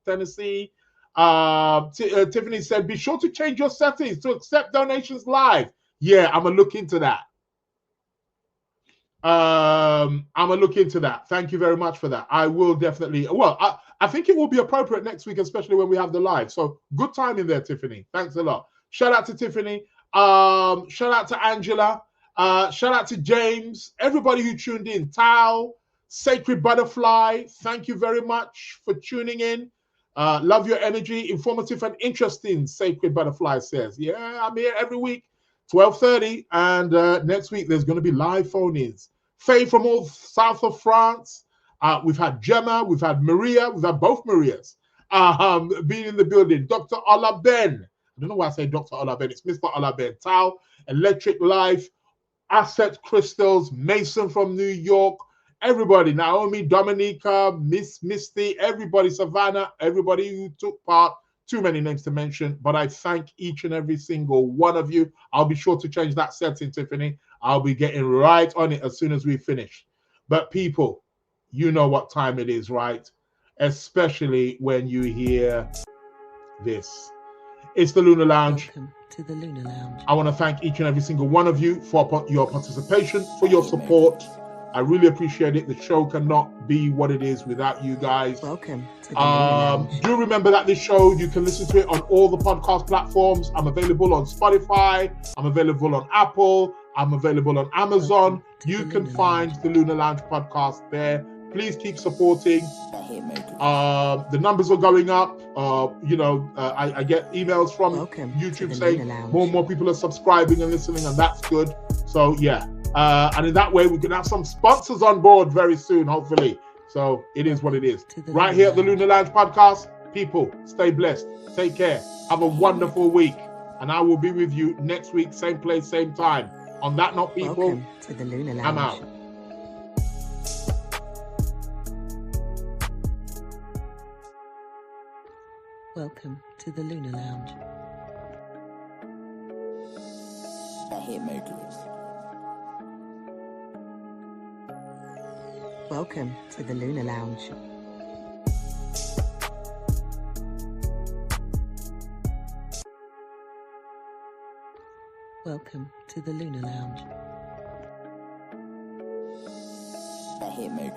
Tennessee. Tiffany said, be sure to change your settings to accept donations live. Yeah, I'm going to look into that. I'm going to look into that. Thank you very much for that. I will definitely. Well, I think it will be appropriate next week, especially when we have the live. So good timing there, Tiffany. Thanks a lot. Shout out to Tiffany. Shout out to Angela. Shout out to James. Everybody who tuned in. Tao, Sacred Butterfly. Thank you very much for tuning in. Love your energy. Informative and interesting, Sacred Butterfly says. Yeah, I'm here every week. 12:30, and next week there's going to be live phone-ins. Faye from all south of France. We've had Gemma, we've had Maria, we've had both Marias being in the building. Dr. Olaben. I don't know why I say Dr. Olaben. It's Mr. Olaben. Tao, Electric Life, Asset Crystals, Mason from New York. Everybody, Naomi, Dominica, Miss Misty, everybody, Savannah, everybody who took part. Too many names to mention, but I thank each and every single one of you. I'll be sure to change that setting, Tiffany. I'll be getting right on it as soon as we finish. But people, you know what time it is, right? Especially when you hear this. It's the Lunar Lounge. Welcome to the Lunar Lounge. I want to thank each and every single one of you for your participation, for your support. I really appreciate it. The show cannot be what it is without you guys. Welcome to the Lunar Lounge. Do remember that this show, you can listen to it on all the podcast platforms. I'm available on Spotify. I'm available on Apple. I'm available on Amazon. You can find the Lunar Lounge podcast there. Please keep supporting. The numbers are going up. I get emails from YouTube saying more and more people are subscribing and listening, and that's good. So yeah. And in that way, we can have some sponsors on board very soon, hopefully. So it is what it is. Right here at the Lunar Lounge Podcast, people, stay blessed. Take care. Have a wonderful week. And I will be with you next week, same place, same time. On that note, people, Welcome to the Lunar Lounge. I'm out. Welcome to the Lunar Lounge. The Hitmakers. Welcome to the Lunar Lounge. Welcome to the Lunar Lounge. The Hitmakers.